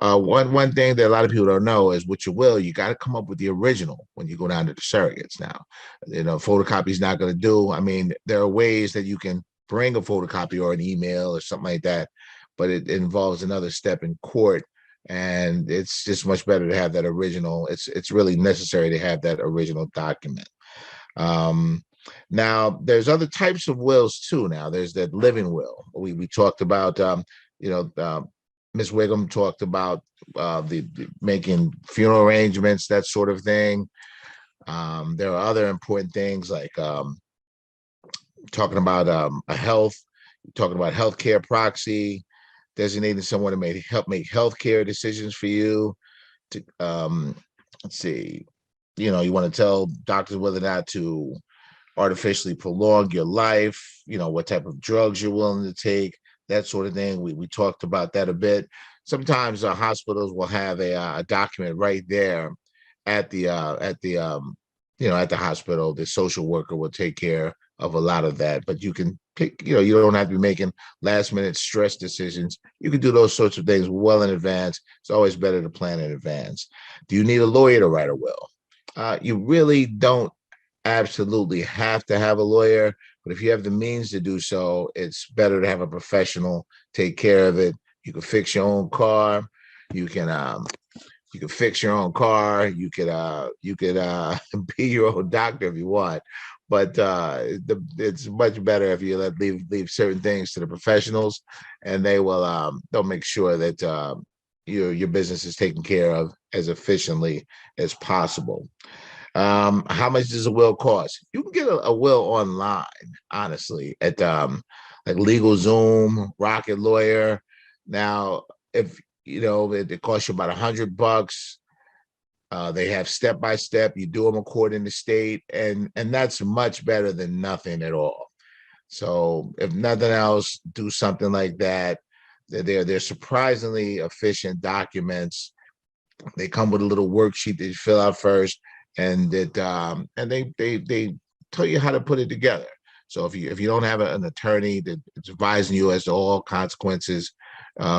One thing that a lot of people don't know is with your will, you got to come up with the original when you go down to the surrogates. Now, photocopy is not going to do. I mean, there are ways that you can bring a photocopy or an email or something like that, but it involves another step in court, and it's just much better to have that original. It's really necessary to have that original document. Now, there's other types of wills too. Now, there's that living will. We talked about. Ms. Wiggum talked about the making funeral arrangements, that sort of thing. There are other important things like talking about healthcare proxy, designating someone to help make healthcare decisions for you. Let's see, you want to tell doctors whether or not to artificially prolong your life, what type of drugs you're willing to take, that sort of thing. We talked about that a bit. Sometimes hospitals will have a document right there at the hospital. The social worker will take care of a lot of that, but you can pick, you don't have to be making last minute stress decisions. You can do those sorts of things well in advance. It's always better to plan in advance. Do you need a lawyer to write a will? You really don't absolutely have to have a lawyer, but if you have the means to do so, it's better to have a professional take care of it. You can fix your own car. You can fix your own car. You could be your own doctor if you want, but it's much better if you leave certain things to the professionals, and they'll make sure that your business is taken care of as efficiently as possible. How much does a will cost? You can get a will online, honestly, at like LegalZoom, Rocket Lawyer. Now, if it costs you about $100. They have step by step. You do them according to state, and that's much better than nothing at all. So, if nothing else, do something like that. They're surprisingly efficient documents. They come with a little worksheet that you fill out first, and they tell you how to put it together. So if you don't have an attorney that's advising you as to all consequences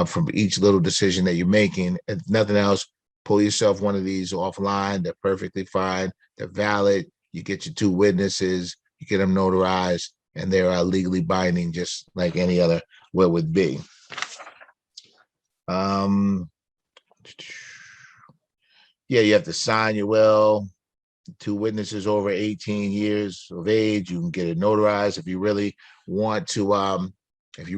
from each little decision that you're making, if nothing else, pull yourself one of these offline. They're perfectly fine. They're valid. You get your 2 witnesses, you get them notarized, and they're legally binding, just like any other will would be. Yeah, you have to sign your will. 2 witnesses over 18 years of age. You can get it notarized if you really want to. It's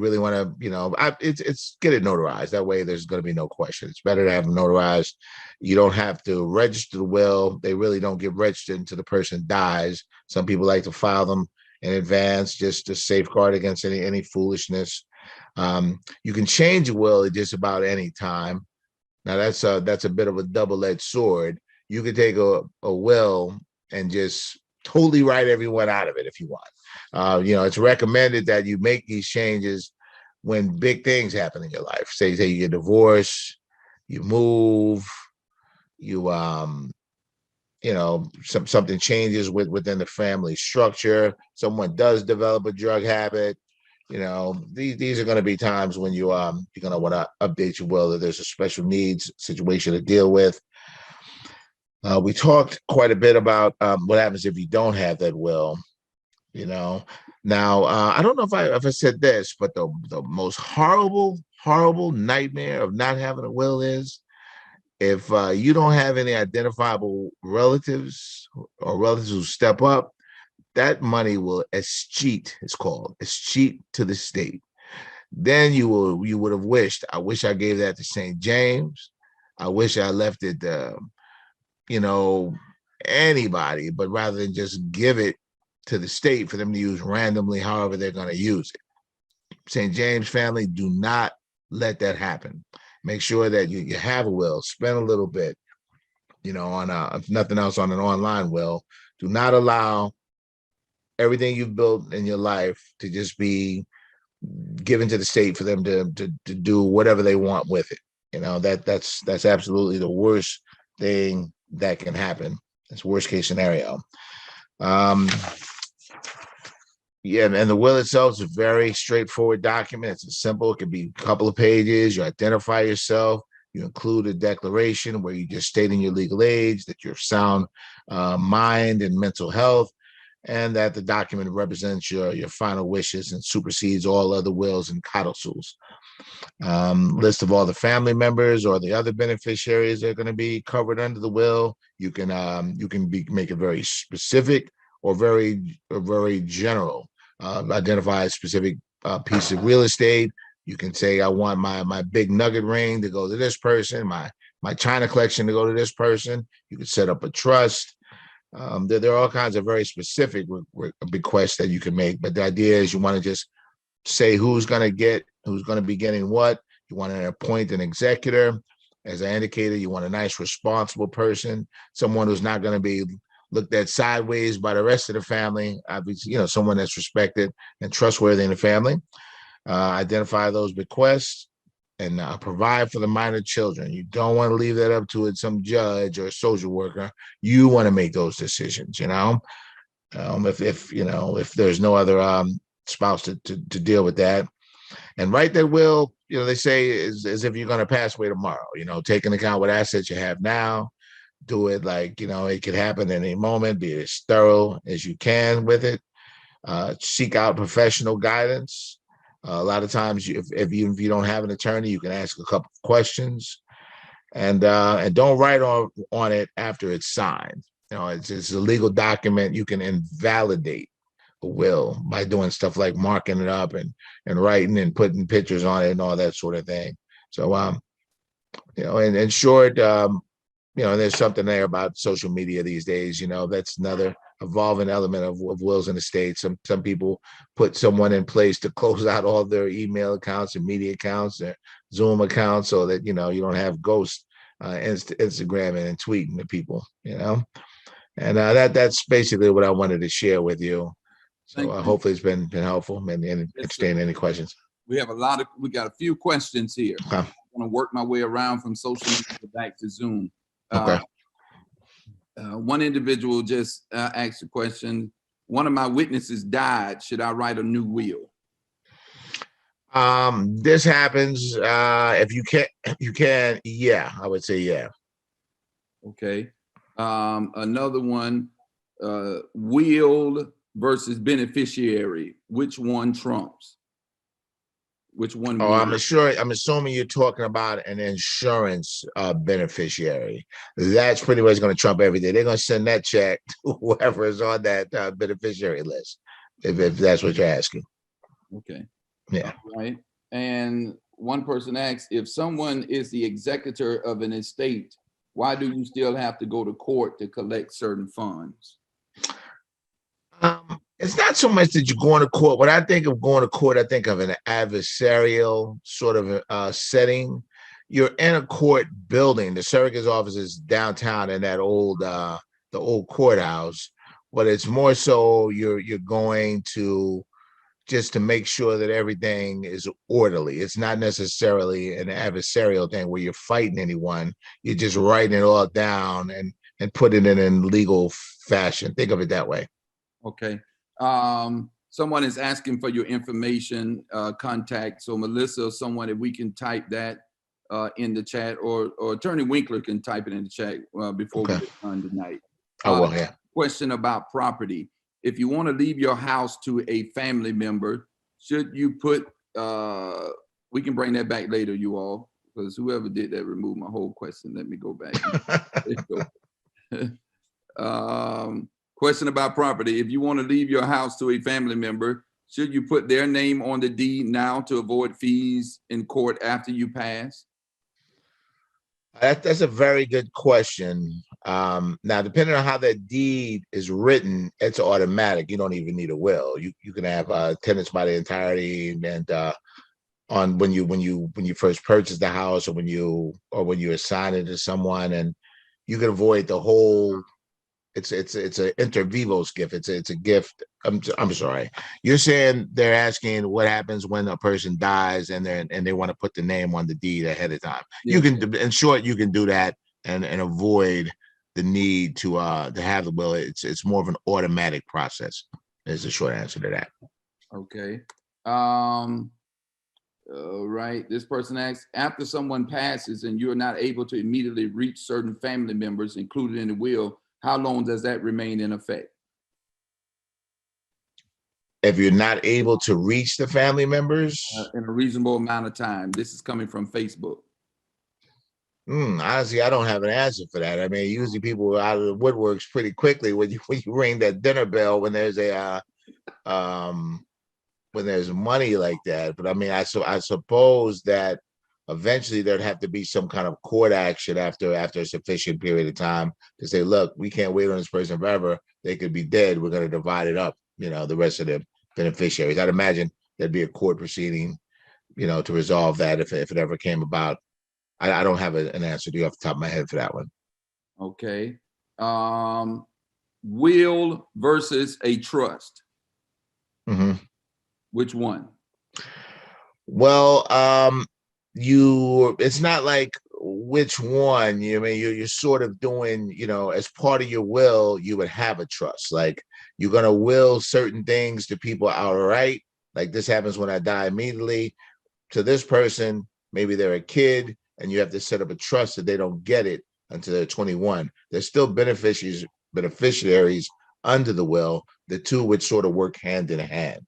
get it notarized. That way, there's going to be no question. It's better to have them notarized. You don't have to register the will. They really don't get registered until the person dies. Some people like to file them in advance just to safeguard against any foolishness. You can change a will at just about any time. Now that's a bit of a double-edged sword. You could take a will and just totally write everyone out of it if you want. It's recommended that you make these changes when big things happen in your life. Say you get divorced, you move, something changes within the family structure. Someone does develop a drug habit. These are going to be times when you're going to want to update your will, that there's a special needs situation to deal with. We talked quite a bit about what happens if you don't have that will. Now I don't know if I said this, but the most horrible nightmare of not having a will is if you don't have any identifiable relatives or relatives who step up. That money will escheat. It's called escheat to the state. Then you would have wished. I wish I gave that to St. James. I wish I left it anybody, but rather than just give it to the state for them to use randomly, however they're going to use it. St. James family, do not let that happen. Make sure that you have a will. Spend a little bit, on if nothing else, on an online will. Do not allow everything you've built in your life to just be given to the state for them to do whatever they want with it. That's absolutely the worst thing that can happen. It's worst case scenario. Yeah, and the will itself is a very straightforward document. It's simple. It can be a couple of pages. You identify yourself. You include a declaration where you just state in your legal age that you're sound mind and mental health, and that the document represents your final wishes and supersedes all other wills and codicils. List of all the family members or the other beneficiaries that are going to be covered under the will. You can make it very specific or very general. Identify a specific piece of real estate. You can say, I want my big nugget ring to go to this person, my China collection to go to this person. You can set up a trust. There are all kinds of very specific requests that you can make, but the idea is you want to just say who's going to be getting what. You want to appoint an executor. As I indicated, you want a nice, responsible person, someone who's not going to be looked at sideways by the rest of the family. Obviously, someone that's respected and trustworthy in the family. Identify those bequests and provide for the minor children. You don't want to leave that up to some judge or a social worker. You want to make those decisions. If there's no other spouse to deal with that, and write that will. They say as if you're going to pass away tomorrow. Take into account what assets you have now. Do it like it could happen at any moment. Be as thorough as you can with it. Seek out professional guidance. A lot of times, if you don't have an attorney, you can ask a couple of questions. and don't write on it after it's signed. You know, it's a legal document. You can invalidate a will by doing stuff like marking it up and writing and putting pictures on it and all that sort of thing. So you know, in short, you know, there's something there about social media these days. You know, that's another evolving element of wills and estates. Some people put someone in place to close out all their email accounts and media accounts, their Zoom accounts, so that, you know, you don't have ghosts Instagramming and tweeting to people, you know. And that's basically what I wanted to share with you. So hopefully it's been helpful and entertain any questions. We got a few questions here. Okay. I'm going to work my way around from social media back to Zoom. Okay. One individual just asked a question. One of my witnesses died. Should I write a new will? This happens. If you can, yeah, I would say yeah. Okay. Another one, will versus beneficiary. Which one trumps? Which one? Oh, I'm assuming you're talking about an insurance beneficiary. That's pretty much going to trump everything. They're going to send that check to whoever is on that beneficiary list, if that's what you're asking. Okay. Yeah. All right. And one person asks, if someone is the executor of an estate, why do you still have to go to court to collect certain funds? It's not so much that you're going to court. When I think of going to court, I think of an adversarial sort of setting. You're in a court building. The surrogate's office is downtown in that the old courthouse, but it's more so you're going to just to make sure that everything is orderly. It's not necessarily an adversarial thing where you're fighting anyone. You're just writing it all down and putting it in legal fashion. Think of it that way. Okay. Someone is asking for your information, contact. So Melissa, someone, if we can type that in the chat, or Attorney Winkler can type it in the chat before we get done tonight. Oh, well, yeah. Question about property. If you want to leave your house to a family member, should you put, we can bring that back later, you all, because whoever did that removed my whole question. Let me go back. Question about property. If you want to leave your house to a family member, should you put their name on the deed now to avoid fees in court after you pass? That's a very good question. Now, depending on how that deed is written, it's automatic. You don't even need a will. You can have tenants by the entirety, and on when you first purchase the house, or when you assign it to someone, and you can avoid the whole. It's an inter vivos gift. It's a gift. I'm sorry. You're saying they're asking what happens when a person dies and they want to put the name on the deed ahead of time. Yeah. You can, in short, you can do that and avoid the need to have the will. It's more of an automatic process. Is the short answer to that. Okay. All right. This person asks, after someone passes and you're not able to immediately reach certain family members included in the will, how long does that remain in effect? If you're not able to reach the family members? In a reasonable amount of time. This is coming from Facebook. Honestly, I don't have an answer for that. I mean, usually people are out of the woodworks pretty quickly when you ring that dinner bell when there's when there's money like that. But I mean, I suppose that eventually there'd have to be some kind of court action after a sufficient period of time to say, look, we can't wait on this person forever. They could be dead. We're going to divide it up, you know, the rest of the beneficiaries. I'd imagine there'd be a court proceeding, you know, to resolve that if it ever came about. I don't have an answer to you off the top of my head for that one. Okay. Will versus a trust. Mm-hmm. Which one? Well, it's not like which one. You mean you're sort of doing, you know, as part of your will, you would have a trust. Like you're gonna will certain things to people outright. Like this happens when I die immediately. To this person, maybe they're a kid, and you have to set up a trust that they don't get it until they're 21. They're still beneficiaries under the will. The two would sort of work hand in hand.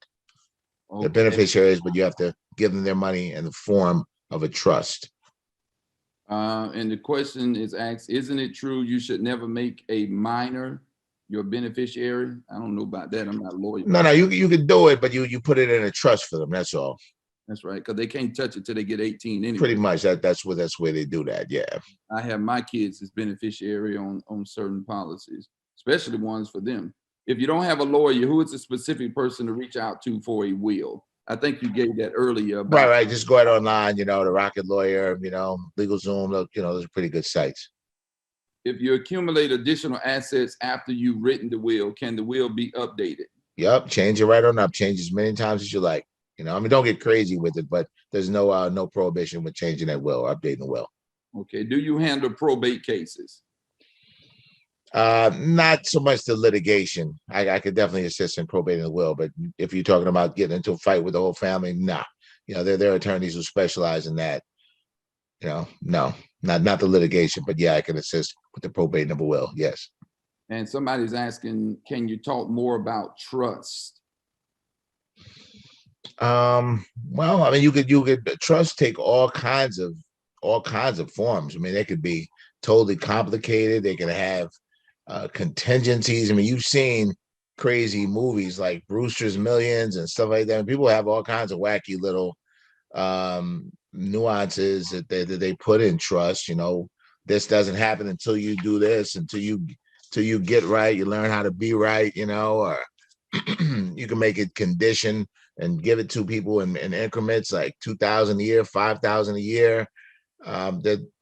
Okay. They're beneficiaries, but you have to give them their money in the form of a trust. And the question is asked, isn't it true you should never make a minor your beneficiary? I don't know about that. I'm not a lawyer. No, you can do it, but you put it in a trust for them. That's all. That's right, because they can't touch it till they get 18 anyway. Pretty much that's where they do that. Yeah. I have my kids as beneficiary on certain policies, especially ones for them. If you don't have a lawyer, who is a specific person to reach out to for a will? I think you gave that earlier. About Right. Just go out online, the Rocket Lawyer, LegalZoom, those are pretty good sites. If you accumulate additional assets after you've written the will, can the will be updated? Yep, change it right on up. Change as many times as you like. Don't get crazy with it, but there's no prohibition with changing that will or updating the will. Okay. Do you handle probate cases? Not so much the litigation. I could definitely assist in probating the will, but if you're talking about getting into a fight with the whole family, nah. There are attorneys who specialize in that. No, not the litigation, but yeah, I can assist with the probating of a will. Yes. And somebody's asking, can you talk more about trust? Well, I mean, you could trust take all kinds of forms. I mean, they could be totally complicated. They could have contingencies. I mean, you've seen crazy movies like Brewster's Millions and stuff like that. And people have all kinds of wacky little nuances that they put in trust. This doesn't happen until you do this, until you get right, you learn how to be right, or you can make it condition and give it to people in increments like 2,000 a year, 5,000 a year.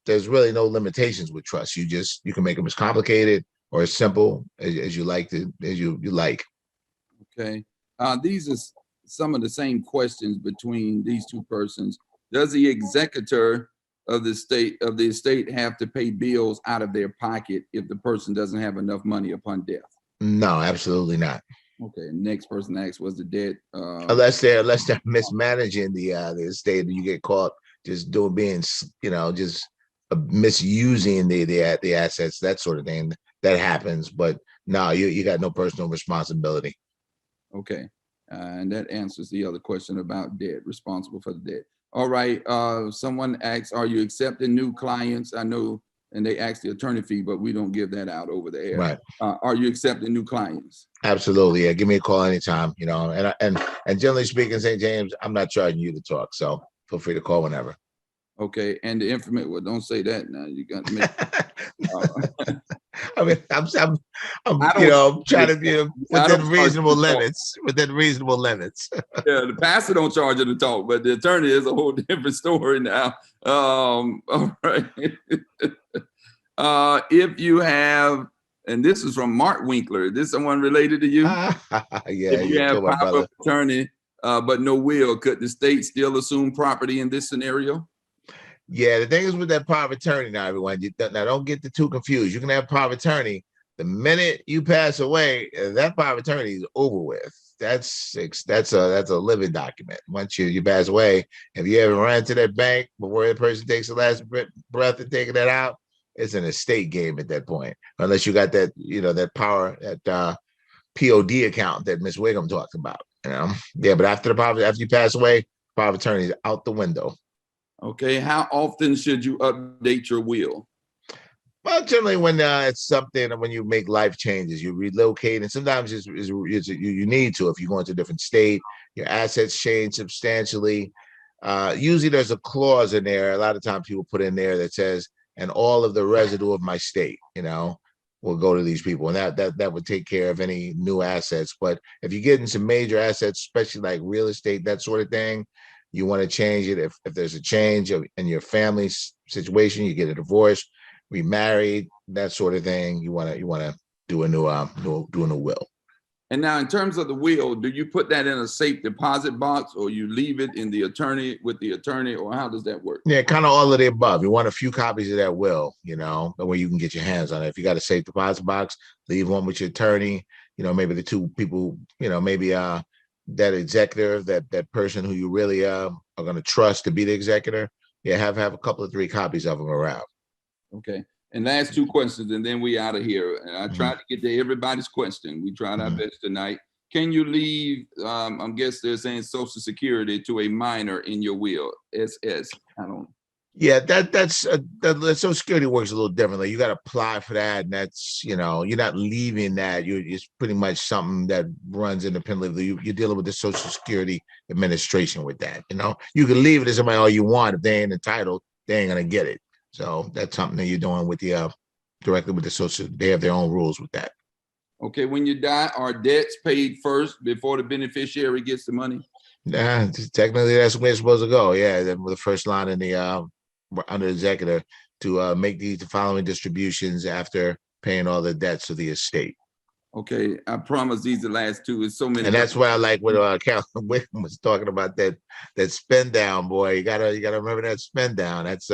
There's really no limitations with trust. You can make them as complicated or as simple as you like you like. Okay. These are some of the same questions between these two persons. Does the executor of the estate have to pay bills out of their pocket if the person doesn't have enough money upon death? No, absolutely not. Okay. Next person asks, was the debt unless they're mismanaging the estate and you get caught just misusing the assets, that sort of thing, that happens. But no, you got no personal responsibility. Okay. And that answers the other question about debt, responsible for the debt. All right. Someone asks, are you accepting new clients? I know, and they ask the attorney fee, but we don't give that out over the air. Right. Are you accepting new clients? Absolutely. Yeah. Give me a call anytime, and generally speaking, St. James, I'm not charging you to talk. So feel free to call whenever. Okay. And the information, well, don't say that now. You got to make I mean, I'm trying to be within reasonable limits. Within reasonable limits. Yeah, the pastor don't charge you to talk, but the attorney is a whole different story now. All right. If you have, and this is from Mark Winkler. Is this someone related to you? Yeah. If you have power of attorney, but no will, could the state still assume property in this scenario? Yeah, the thing is with that power of attorney now, everyone, now don't get the two confused. You can have power of attorney. The minute you pass away, that power of attorney is over with. That's a living document. Once you pass away, if you ever run to that bank before the person takes the last breath of taking that out, it's an estate game at that point. Unless you got that, that power, that POD account that Miss Wiggum talked about. Yeah, but after you pass away, power of attorney is out the window. Okay, how often should you update your will? Well, generally when it's something, when you make life changes, you relocate, and sometimes you need to. If you go into a different state, your assets change substantially. Usually there's a clause in there. A lot of times people put in there that says, and all of the residue of my state, will go to these people. And that would take care of any new assets. But if you get into major assets, especially like real estate, that sort of thing, you want to change it. If there's a change in your family situation, you get a divorce, remarried, that sort of thing, you want to do a new will. And now, in terms of the will, do you put that in a safe deposit box, or you leave it in with the attorney, or how does that work? Yeah, kind of all of the above. You want a few copies of that will, that way you can get your hands on it. If you got a safe deposit box, leave one with your attorney. Maybe the two people, maybe that executor, that person who you really are going to trust to be the executor. Yeah, have a couple of 3 copies of them around. Okay. And last 2 questions, and then we out of here. And I tried to get to everybody's question. We tried our best tonight. Can you leave, I guess they're saying Social Security to a minor in your will? SS. I don't. Yeah, that's that Social Security works a little differently. You got to apply for that, and that's, you know, you're not leaving that. It's pretty much something that runs independently. You're dealing with the Social Security Administration with that. You know, you can leave it to somebody all you want. If they ain't entitled, they ain't gonna get it. So that's something that you're doing with the directly with the social. They have their own rules with that. Okay, when you die, are debts paid first before the beneficiary gets the money? Yeah, technically that's where it's supposed to go. Yeah, the first line in the under executor to make the following distributions after paying all the debts of the estate. Okay, I promise these are the last two. It's so many. And that's why I like what Carolyn Wickham was talking about, that spend down, boy. You gotta remember that spend down. That's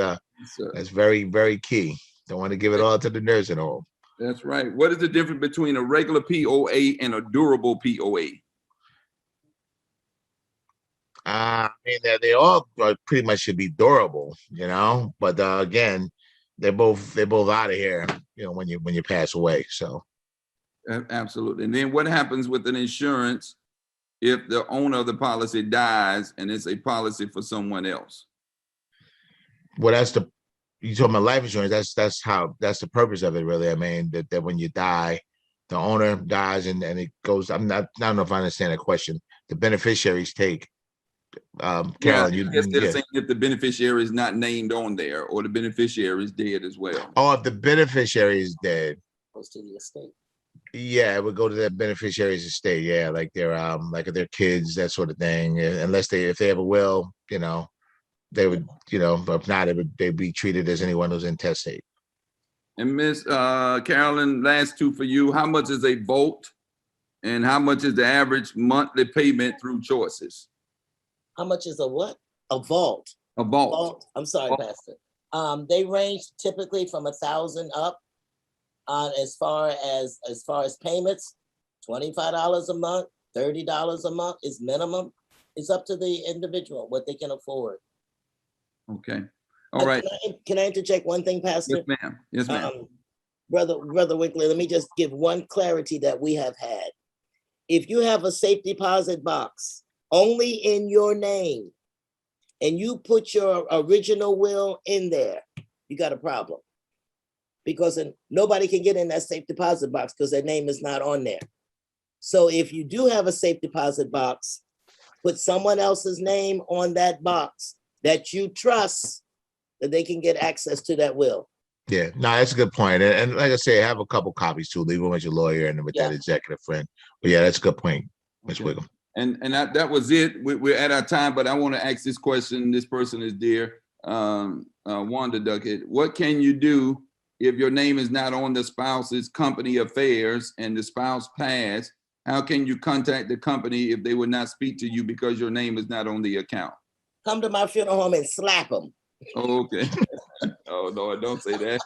very, very key. Don't want to give it all to the nursing home. That's right. What is the difference between a regular POA and a durable POA? I mean, they all pretty much should be durable, you know. But again, they're both out of here, you know, when you pass away. So Absolutely. And then what happens with an insurance if the owner of the policy dies and it's a policy for someone else? Well, you talking about life insurance. That's the purpose of it, really. I mean, that when you die, the owner dies and it goes. I don't know if I understand the question. The beneficiaries take. Carolyn, I guess they're saying if the beneficiary is not named on there or the beneficiary is dead as well. Oh, if the beneficiary is dead, Goes to the estate. yeah, it would go to the beneficiary's estate. Yeah, like their kids, that sort of thing. Unless if they have a will, you know, they would, you know, but if not, they'd be treated as anyone who's intestate. And Miss Carolyn, last two for you. How much is a vote and how much is the average monthly payment through choices? How much is a what? A vault. A vault. I'm sorry, Pastor. They range typically from 1,000 up. As far as payments, $25 a month, $30 a month is minimum. It's up to the individual what they can afford. Okay. All right. Can I interject one thing, Pastor? Yes, ma'am. Yes, ma'am. Brother Winkler, let me just give one clarity that we have had. If you have a safe deposit box only in your name and you put your original will in there, you got a problem. Because nobody can get in that safe deposit box because their name is not on there. So if you do have a safe deposit box, put someone else's name on that box that you trust that they can get access to that will. Yeah, no, that's a good point. And like I say, have a couple copies too. Leave them with your lawyer and with that executive friend. But yeah, that's a good point, Ms. Wickham. And that was it. We're at our time, but I want to ask this question. This person is dear, Wanda Duckett. What can you do if your name is not on the spouse's company affairs and the spouse passed? How can you contact the company if they would not speak to you because your name is not on the account? Come to my funeral home and slap them. Oh, okay. Oh, no, don't say that.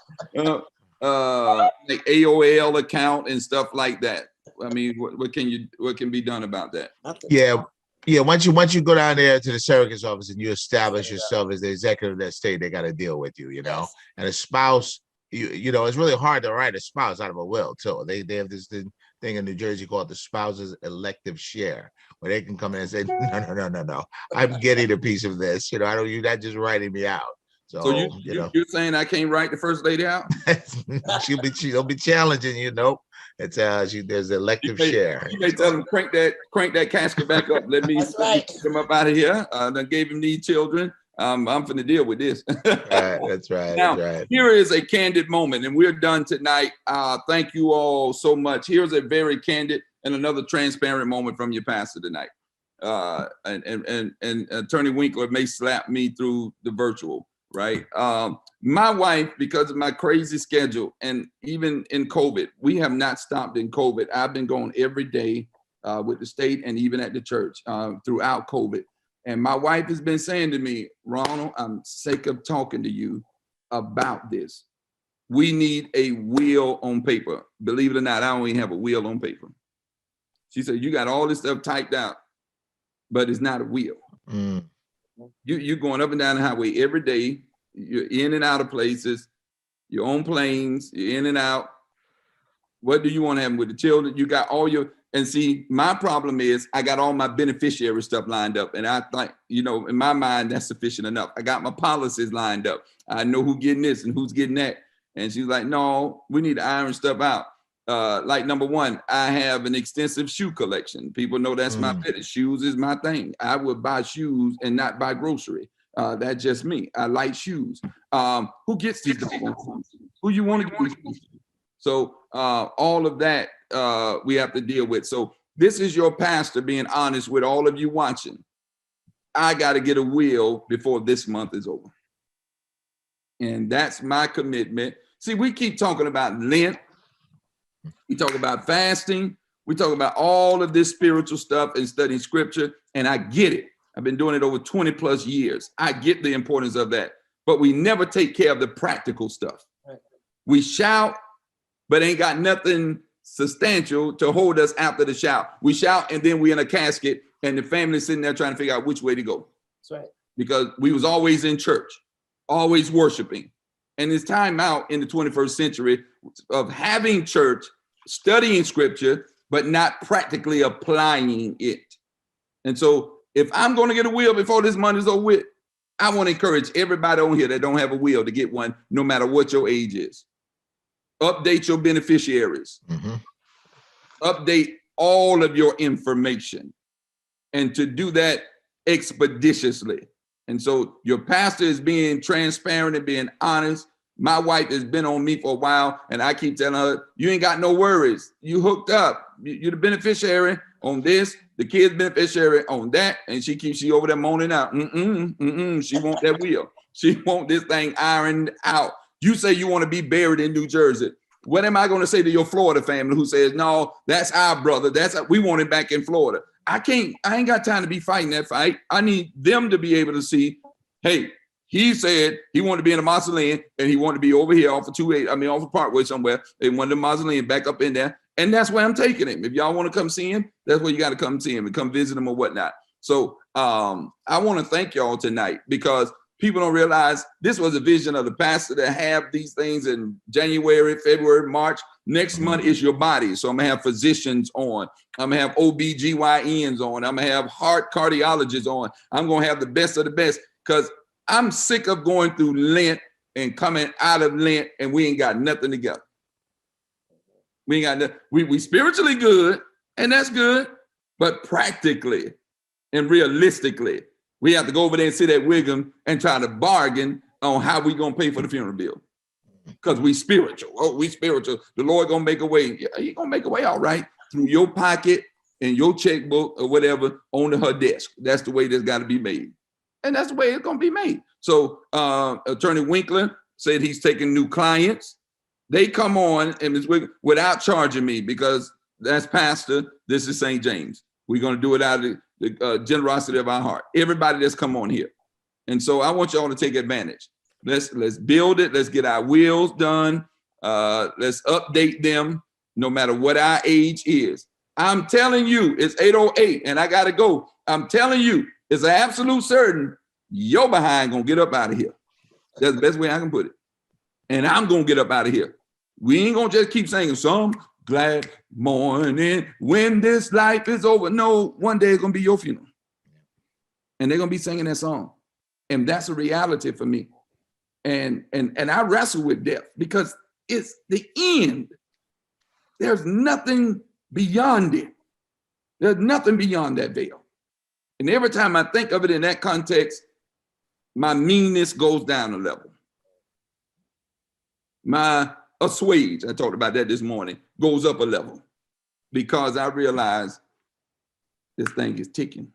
Like AOL account and stuff like that. I mean, what can be done about that? Yeah. Once you go down there to the surrogate's office and you establish yourself as the executive of that state, they got to deal with you, you know. Yes. And a spouse, you know, it's really hard to write a spouse out of a will too. They have this thing in New Jersey called the spouse's elective share, where they can come in and say, no, I'm getting a piece of this. You know, you're not just writing me out. So you're saying I can't write the first lady out? she'll be challenging you. Nope. It's there's elective share. You may tell them crank that casket back up. Let me get them up out of here. I gave him these children. I'm finna deal with this. That's right. Now, here is a candid moment, and we're done tonight. Thank you all so much. Here's a very candid and another transparent moment from your pastor tonight. And Attorney Winkler may slap me through the virtual, right? My wife, because of my crazy schedule, and even in COVID, we have not stopped in COVID. I've been going every day with the state and even at the church throughout COVID. And my wife has been saying to me, Ronald, I'm sick of talking to you about this. We need a will on paper. Believe it or not, I don't even have a will on paper. She said, you got all this stuff typed out, but it's not a will. Mm. You're going up and down the highway every day. You're in and out of places. You're on planes. You're in and out. What do you want to happen with the children? You got all your, And see, my problem is I got all my beneficiary stuff lined up. And I think, you know, in my mind, that's sufficient enough. I got my policies lined up. I know who's getting this and who's getting that. And she's like, no, we need to iron stuff out. Like number one, I have an extensive shoe collection. People know that's my business. Shoes is my thing. I would buy shoes and not buy grocery. That's just me. I like shoes. Who gets these shoes? Who you want to get these shoes? So all of that we have to deal with. So this is your pastor being honest with all of you watching. I got to get a will before this month is over. And that's my commitment. See, we keep talking about Lent. We talk about fasting. We talk about all of this spiritual stuff and studying scripture. And I get it. I've been doing it over 20 plus years. I get the importance of that. But we never take care of the practical stuff. We shout, but ain't got nothing substantial to hold us after the shout. We shout and then we're in a casket and the family's sitting there trying to figure out which way to go. That's right. Because we was always in church, always worshiping. And it's time out in the 21st century of having church, studying scripture, but not practically applying it. And so if I'm going to get a will before this month is over with, I want to encourage everybody on here that don't have a will to get one, no matter what your age is. Update your beneficiaries. Update all of your information. And to do that expeditiously. And so your pastor is being transparent and being honest. My wife has been on me for a while, and I keep telling her, you ain't got no worries. You hooked up. You're the beneficiary on this, the kid's beneficiary on that, and she over there moaning out. She want that will. She want this thing ironed out. You say you want to be buried in New Jersey. What am I going to say to your Florida family who says, no, that's our brother. We want him back in Florida. I ain't got time to be fighting that fight. I need them to be able to see, hey, he said he wanted to be in a mausoleum and he wanted to be over here off of Parkway somewhere. They wanted the mausoleum back up in there. And that's where I'm taking him. If y'all want to come see him, that's where you got to come see him and come visit him or whatnot. So I want to thank y'all tonight because people don't realize this was a vision of the pastor to have these things in January, February, March. Next month is your body. So I'm going to have physicians on. I'm going to have OBGYNs on. I'm going to have heart cardiologists on. I'm going to have the best of the best because I'm sick of going through Lent and coming out of Lent and we ain't got nothing together. We ain't got nothing. We spiritually good and that's good, but practically and realistically, we have to go over there and sit at Wiggum and try to bargain on how we going to pay for the funeral bill. Because we spiritual. Oh, we spiritual. The Lord going to make a way. Yeah, he going to make a way all right through your pocket and your checkbook or whatever on her desk. That's the way that's got to be made. And that's the way it's going to be made. So Attorney Winkler said he's taking new clients. They come on and without charging me because that's pastor. This is St. James. We're going to do it out of the generosity of our heart. Everybody that's come on here. And so I want y'all to take advantage. Let's build it. Let's get our wills done. Let's update them no matter what our age is. I'm telling you, it's 8:08 and I got to go. I'm telling you, it's an absolute certain your behind going to get up out of here. That's the best way I can put it. And I'm going to get up out of here. We ain't going to just keep singing some glad morning when this life is over. No, one day it's going to be your funeral. And they're going to be singing that song. And that's a reality for me. And I wrestle with death because it's the end. There's nothing beyond it. There's nothing beyond that veil. And every time I think of it in that context, my meanness goes down a level. My assuage, I talked about that this morning, goes up a level because I realize this thing is ticking.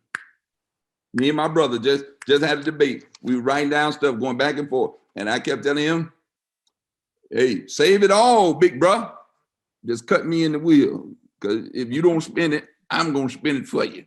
Me and my brother just had a debate. We were writing down stuff, going back and forth. And I kept telling him, hey, save it all, big bro. Just cut me in the wheel. Because if you don't spend it, I'm going to spend it for you.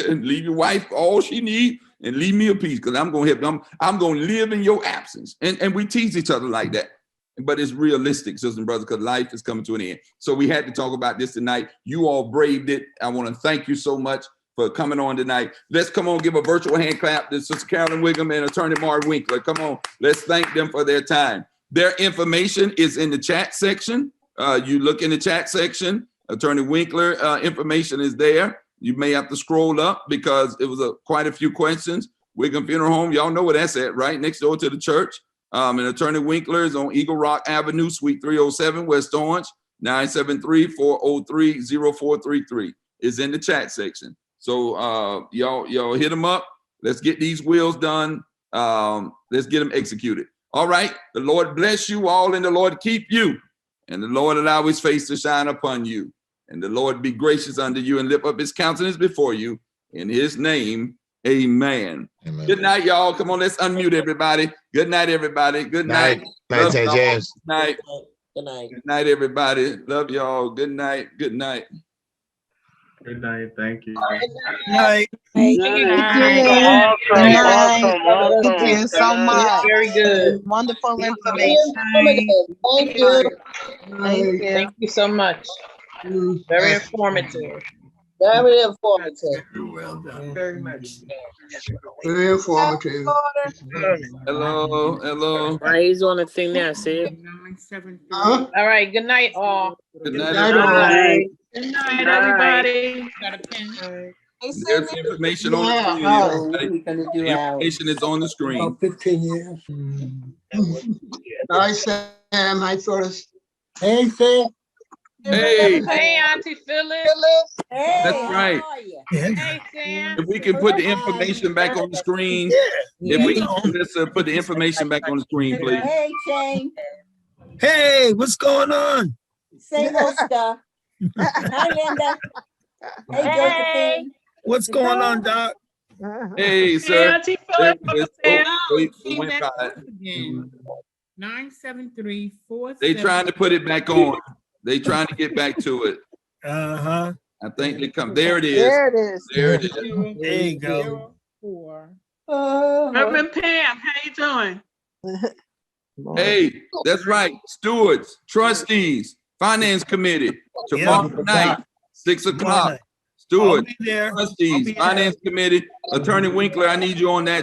Leave your wife all she needs and leave me a piece because I'm going to help them. I'm going to live in your absence. And we tease each other like that. But it's realistic, sisters and brothers, because life is coming to an end. So we had to talk about this tonight. You all braved it. I want to thank you so much for coming on tonight. Let's come on, give a virtual hand clap to Sister Carolyn Wiggum and Attorney Mark Winkler. Come on, let's thank them for their time. Their information is in the chat section. You look in the chat section Attorney Winkler information is there. You may have to scroll up because it was quite a few questions. Wigan Funeral Home, y'all know where that's at, right? Next door to the church. And Attorney Winkler is on Eagle Rock Avenue, Suite 307, West Orange, 973-403-0433. It's in the chat section. So y'all hit them up. Let's get these wills done. Let's get them executed. All right. The Lord bless you all, and the Lord keep you, and the Lord allow his face to shine upon you, and the Lord be gracious unto you and lift up his countenance before you. In his name, amen. Amen. Good night, y'all. Come on, let's unmute everybody. Good night, everybody. Good night. Night, James. Good night. Good night. Good night, everybody. Love y'all. Good night. Good night. Good night. Thank you. Good night. Thank Good you. night. Thank you so much. Very good. Wonderful information. Thank you. Thank you so much. Very informative. Very informative. Well done. Very much. Very informative. Hello. Hello. He's on the thing now, see? All right. Good night, all. Good night, night, everybody. Good night, everybody. There's information on the screen. The information is on the screen. About 15 years. Hi, Sam. Hi, Phyllis. Hey, Sam. Hey, Hey, Auntie Phyllis. that's right. Hey, Sam. If we can put the information back on the screen, if we can let's put the information back on the screen, please. Hey, Shane. Hey, what's going on? Same old stuff. Hi, Linda. Hey, Josephine. What's going on, Doc? Hey, Hey, sir. Auntie Phyllis. Wait, we went by it. 973-47. They trying to put it back on. They trying to get back to it. Uh-huh. I think they come. There it is. There it is. There it is. There you go. Reverend Pam, how you doing? Hey, that's right. Stewards, trustees, finance committee. Tomorrow night, 6 o'clock. I'll Stewards, be there. trustees, finance committee. Attorney Winkler, I need you on that